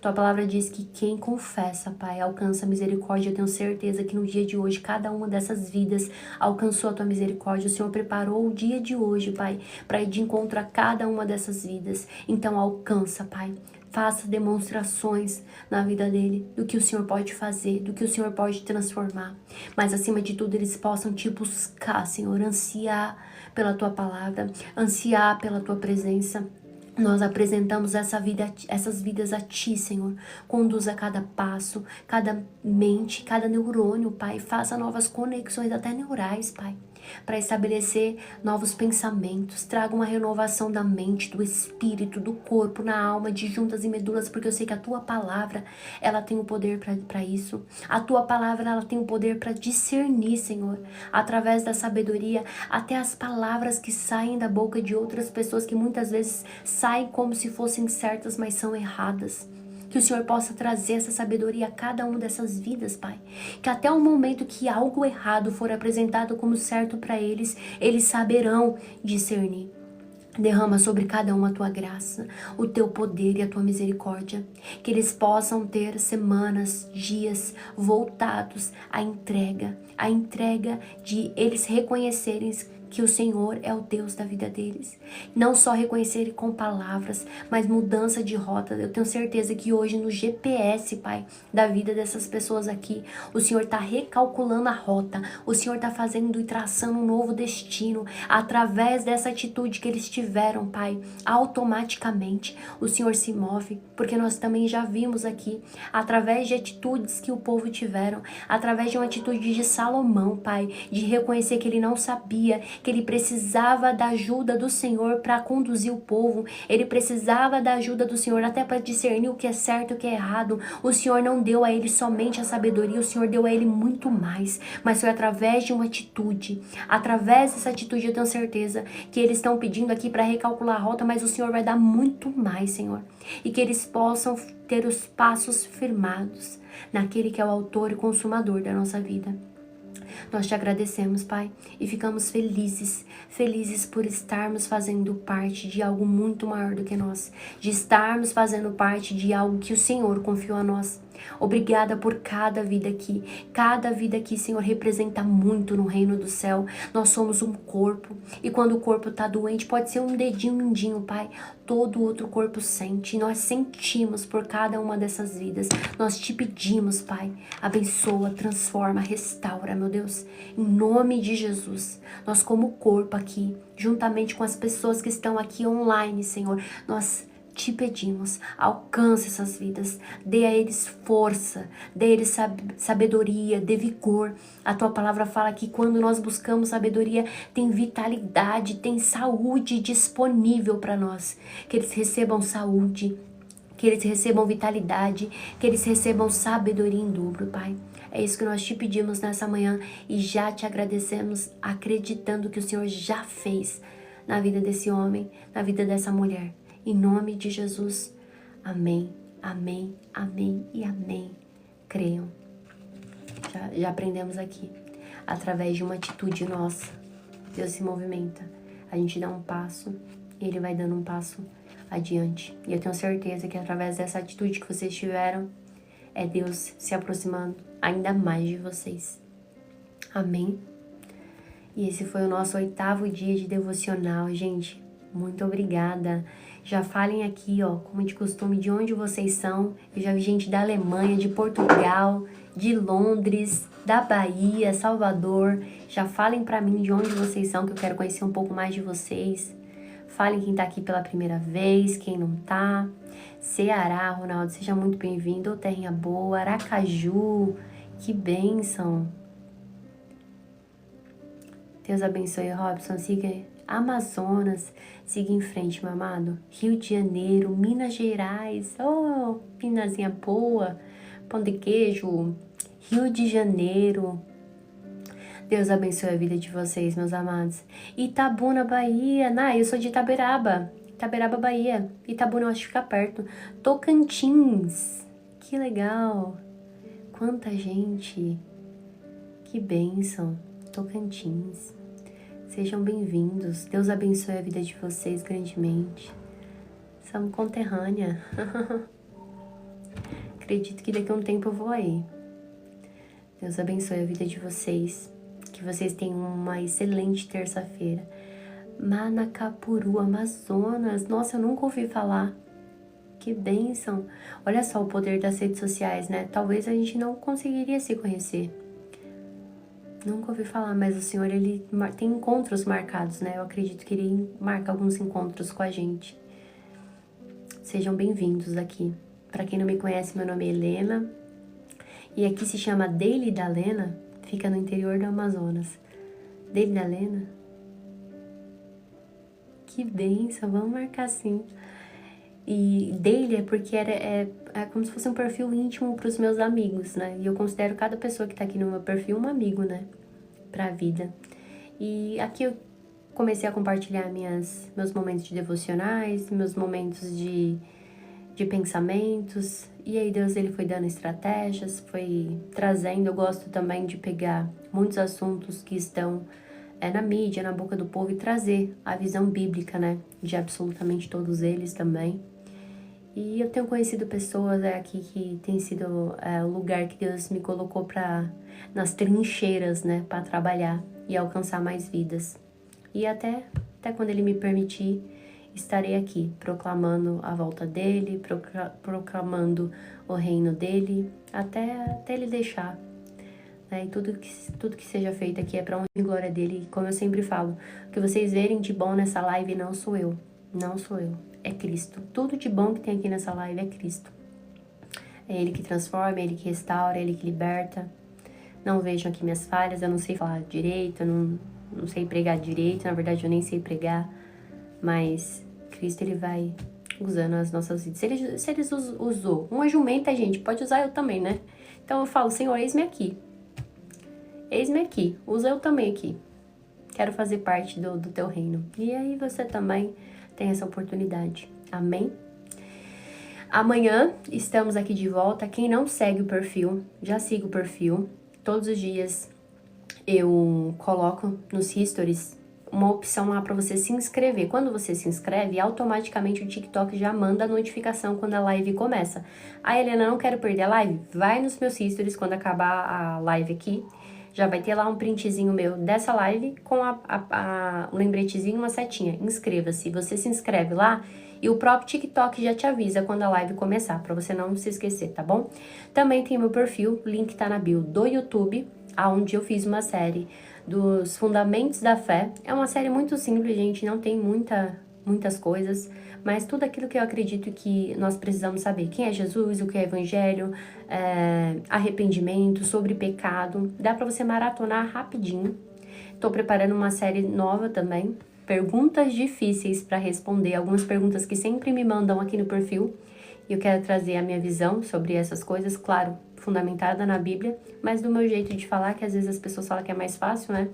Tua palavra diz que quem confessa, Pai, alcança a misericórdia. Eu tenho certeza que no dia de hoje, cada uma dessas vidas alcançou a Tua misericórdia. O Senhor preparou o dia de hoje, Pai, para ir de encontro a cada uma dessas vidas. Então alcança, Pai. Faça demonstrações na vida dele, do que o Senhor pode fazer, do que o Senhor pode transformar. Mas acima de tudo, eles possam te buscar, Senhor, ansiar pela Tua palavra, ansiar pela Tua presença. Nós apresentamos essas vidas a Ti, Senhor. Conduza cada passo, cada mente, cada neurônio, Pai. Faça novas conexões, até neurais, Pai, para estabelecer novos pensamentos. Traga uma renovação da mente, do espírito, do corpo, na alma, de juntas e medulas, porque eu sei que a Tua palavra, ela tem o poder para isso. A Tua palavra, ela tem o poder para discernir, Senhor, através da sabedoria, até as palavras que saem da boca de outras pessoas, que muitas vezes saem como se fossem certas, mas são erradas. Que o Senhor possa trazer essa sabedoria a cada uma dessas vidas, Pai. Que até o momento que algo errado for apresentado como certo para eles, eles saberão discernir. Derrama sobre cada um a Tua graça, o Teu poder e a Tua misericórdia. Que eles possam ter semanas, dias voltados à entrega de eles reconhecerem que o Senhor é o Deus da vida deles. Não só reconhecer com palavras, mas mudança de rota. Eu tenho certeza que hoje no GPS, Pai, da vida dessas pessoas aqui, o Senhor está recalculando a rota. O Senhor está fazendo e traçando um novo destino. Através dessa atitude que eles tiveram, Pai, automaticamente o Senhor se move. Porque nós também já vimos aqui, através de atitudes que o povo tiveram, através de uma atitude de Salomão, Pai, de reconhecer que ele não sabia, que ele precisava da ajuda do Senhor para conduzir o povo. Ele precisava da ajuda do Senhor até para discernir o que é certo e o que é errado. O Senhor não deu a ele somente a sabedoria, o Senhor deu a ele muito mais. Mas foi através de uma atitude. Através dessa atitude eu tenho certeza que eles estão pedindo aqui para recalcular a rota, mas o Senhor vai dar muito mais, Senhor. E que eles possam ter os passos firmados naquele que é o autor e consumador da nossa vida. Nós te agradecemos, Pai, e ficamos felizes por estarmos fazendo parte de algo muito maior do que nós, de estarmos fazendo parte de algo que o Senhor confiou a nós. Obrigada por cada vida aqui, Senhor, representa muito no reino do céu. Nós somos um corpo, e quando o corpo está doente, pode ser um dedinho mindinho, Pai, todo o outro corpo sente, e nós sentimos por cada uma dessas vidas. Nós te pedimos, Pai, abençoa, transforma, restaura, meu Deus, em nome de Jesus. Nós como corpo aqui, juntamente com as pessoas que estão aqui online, Senhor, nós te pedimos, alcance essas vidas, dê a eles força, dê a eles sabedoria, dê vigor. A Tua palavra fala que quando nós buscamos sabedoria, tem vitalidade, tem saúde disponível para nós. Que eles recebam saúde, que eles recebam vitalidade, que eles recebam sabedoria em dobro, Pai. É isso que nós te pedimos nessa manhã e já te agradecemos, acreditando que o Senhor já fez na vida desse homem, na vida dessa mulher. Em nome de Jesus, amém, amém, amém e amém. Creiam. Já aprendemos aqui. Através de uma atitude nossa, Deus se movimenta. A gente dá um passo e Ele vai dando um passo adiante. E eu tenho certeza que através dessa atitude que vocês tiveram, é Deus se aproximando ainda mais de vocês. Amém? E esse foi o nosso 8º dia de devocional, gente. Muito obrigada. Já falem aqui, ó, como de costume, de onde vocês são. Eu já vi gente da Alemanha, de Portugal, de Londres, da Bahia, Salvador. Já falem pra mim de onde vocês são, que eu quero conhecer um pouco mais de vocês. Falem quem tá aqui pela primeira vez, quem não tá. Ceará, Ronaldo, seja muito bem-vindo. Terrinha Boa, Aracaju, que bênção. Deus abençoe, Robson. Siga Amazonas, siga em frente, meu amado. Rio de Janeiro, Minas Gerais, oh, Minazinha boa, pão de queijo, Rio de Janeiro. Deus abençoe a vida de vocês, meus amados. Itabuna, Bahia. Eu sou de Itaberaba, Bahia. Itabuna, eu acho que fica perto. Tocantins, que legal. Quanta gente, que bênção. Tocantins. Sejam bem-vindos. Deus abençoe a vida de vocês grandemente. Somos conterrânea. Acredito que daqui a um tempo eu vou aí. Deus abençoe a vida de vocês. Que vocês tenham uma excelente terça-feira. Manacapuru, Amazonas. Nossa, eu nunca ouvi falar. Que bênção. Olha só o poder das redes sociais, né? Talvez a gente não conseguiria se conhecer. Nunca ouvi falar, mas o Senhor, Ele tem encontros marcados, né? Eu acredito que Ele marca alguns encontros com a gente. Sejam bem-vindos aqui. Para quem não me conhece, meu nome é Helena. E aqui se chama Daily da Lena, fica no interior do Amazonas. Daily da Lena? Que bênção, vamos marcar sim. E Daily é porque é como se fosse um perfil íntimo para os meus amigos, né? E eu considero cada pessoa que tá aqui no meu perfil um amigo, né? Pra vida. E aqui eu comecei a compartilhar meus momentos de devocionais, meus momentos de pensamentos. E aí Deus, Ele foi dando estratégias, foi trazendo. Eu gosto também de pegar muitos assuntos que estão na mídia, na boca do povo e trazer a visão bíblica, né? De absolutamente todos eles também. E eu tenho conhecido pessoas aqui que tem sido o lugar que Deus me colocou nas trincheiras, né, para trabalhar e alcançar mais vidas. E até quando Ele me permitir, estarei aqui proclamando a volta dEle, proclamando o reino dEle, até Ele deixar. Né? E tudo que seja feito aqui é para honra e glória dEle. E como eu sempre falo, o que vocês verem de bom nessa live não sou eu. É Cristo. Tudo de bom que tem aqui nessa live é Cristo. É Ele que transforma, é Ele que restaura, é Ele que liberta. Não vejam aqui minhas falhas, eu não sei falar direito, eu não sei pregar direito, na verdade eu nem sei pregar, mas Cristo, Ele vai usando as nossas vidas. Se Ele usou uma jumenta, gente, pode usar eu também, né? Então eu falo, Senhor, eis-me aqui, usa eu também aqui. Quero fazer parte do Teu reino. E aí você também tem essa oportunidade. Amém? Amanhã estamos aqui de volta. Quem não segue o perfil, já siga o perfil. Todos os dias eu coloco nos stories uma opção lá para você se inscrever. Quando você se inscreve, automaticamente o TikTok já manda a notificação quando a live começa. Ah, Helena, não quero perder a live? Vai nos meus stories quando acabar a live aqui. Já vai ter lá um printzinho meu dessa live com um lembretezinho, uma setinha. Inscreva-se. Você se inscreve lá e o próprio TikTok já te avisa quando a live começar, para você não se esquecer, tá bom? Também tem meu perfil, o link tá na bio do YouTube, onde eu fiz uma série dos Fundamentos da Fé. É uma série muito simples, gente, não tem muitas coisas, mas tudo aquilo que eu acredito que nós precisamos saber. Quem é Jesus, o que é Evangelho, arrependimento, sobre pecado. Dá pra você maratonar rapidinho. Tô preparando uma série nova também. Perguntas difíceis para responder. Algumas perguntas que sempre me mandam aqui no perfil. E eu quero trazer a minha visão sobre essas coisas, claro, fundamentada na Bíblia, mas do meu jeito de falar, que às vezes as pessoas falam que é mais fácil, né?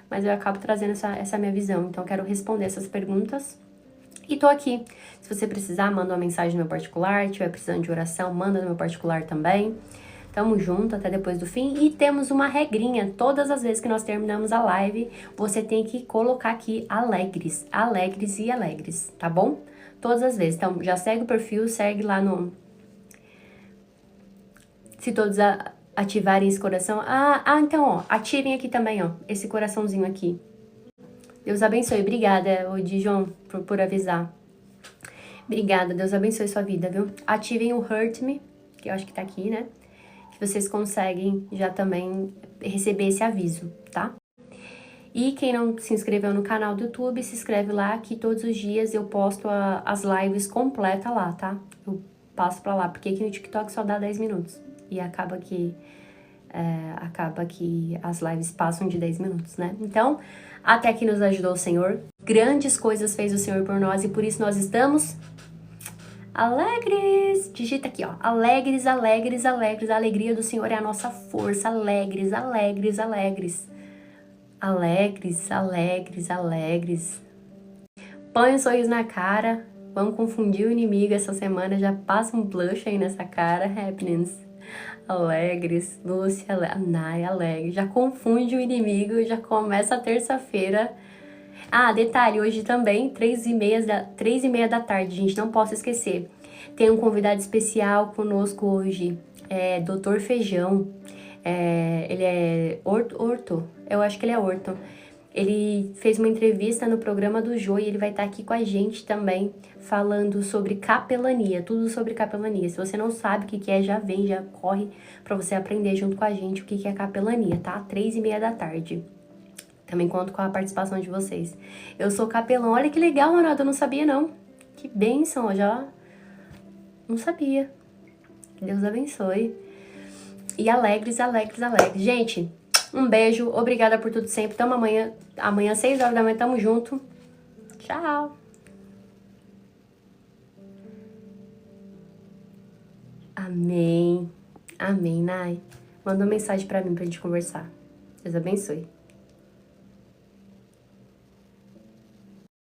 Mas eu acabo trazendo essa minha visão. Então eu quero responder essas perguntas. E tô aqui. Se você precisar, manda uma mensagem no meu particular. Se tiver precisando de oração, manda no meu particular também. Tamo junto até depois do fim. E temos uma regrinha, todas as vezes que nós terminamos a live, você tem que colocar aqui alegres, alegres e alegres, tá bom? Todas as vezes. Então, já segue o perfil, segue lá no... Se todos ativarem esse coração... Então, ó, ativem aqui também, ó, esse coraçãozinho aqui. Deus abençoe. Obrigada, Dijon, por avisar. Obrigada, Deus abençoe sua vida, viu? Ativem o Hurt Me, que eu acho que tá aqui, né? Que vocês conseguem já também receber esse aviso, tá? E quem não se inscreveu no canal do YouTube, se inscreve lá, que todos os dias eu posto as lives completas lá, tá? Eu passo pra lá, porque aqui no TikTok só dá 10 minutos. E acaba que as lives passam de 10 minutos, né? Então, até que nos ajudou o Senhor. Grandes coisas fez o Senhor por nós e por isso nós estamos alegres. Digita aqui, ó. Alegres, alegres, alegres. A alegria do Senhor é a nossa força. Alegres, alegres, alegres. Alegres, alegres, alegres. Põe um sorriso na cara. Vamos confundir o inimigo essa semana. Já passa um blush aí nessa cara. Happiness. Alegres. Lúcia, Nai, alegre. Já confunde o inimigo. Já começa a terça-feira. Detalhe, hoje também, 3h30 da tarde, gente, não posso esquecer. Tem um convidado especial conosco hoje, Dr. Feijão. Ele é orto, eu acho que ele é orto. Ele fez uma entrevista no programa do Jô e ele vai estar aqui com a gente também, falando sobre capelania, tudo sobre capelania. Se você não sabe o que é, já vem, já corre para você aprender junto com a gente o que é capelania, tá? 3h30 da tarde. Também conto com a participação de vocês. Eu sou capelão. Olha que legal, Ronaldo. Eu não sabia, não. Que bênção. Eu já não sabia. Que Deus abençoe. E alegres, alegres, alegres. Gente, um beijo. Obrigada por tudo sempre. Tamo amanhã. Amanhã, 6 horas da manhã, tamo junto. Tchau. Amém. Amém, Nai. Manda uma mensagem pra mim pra gente conversar. Deus abençoe.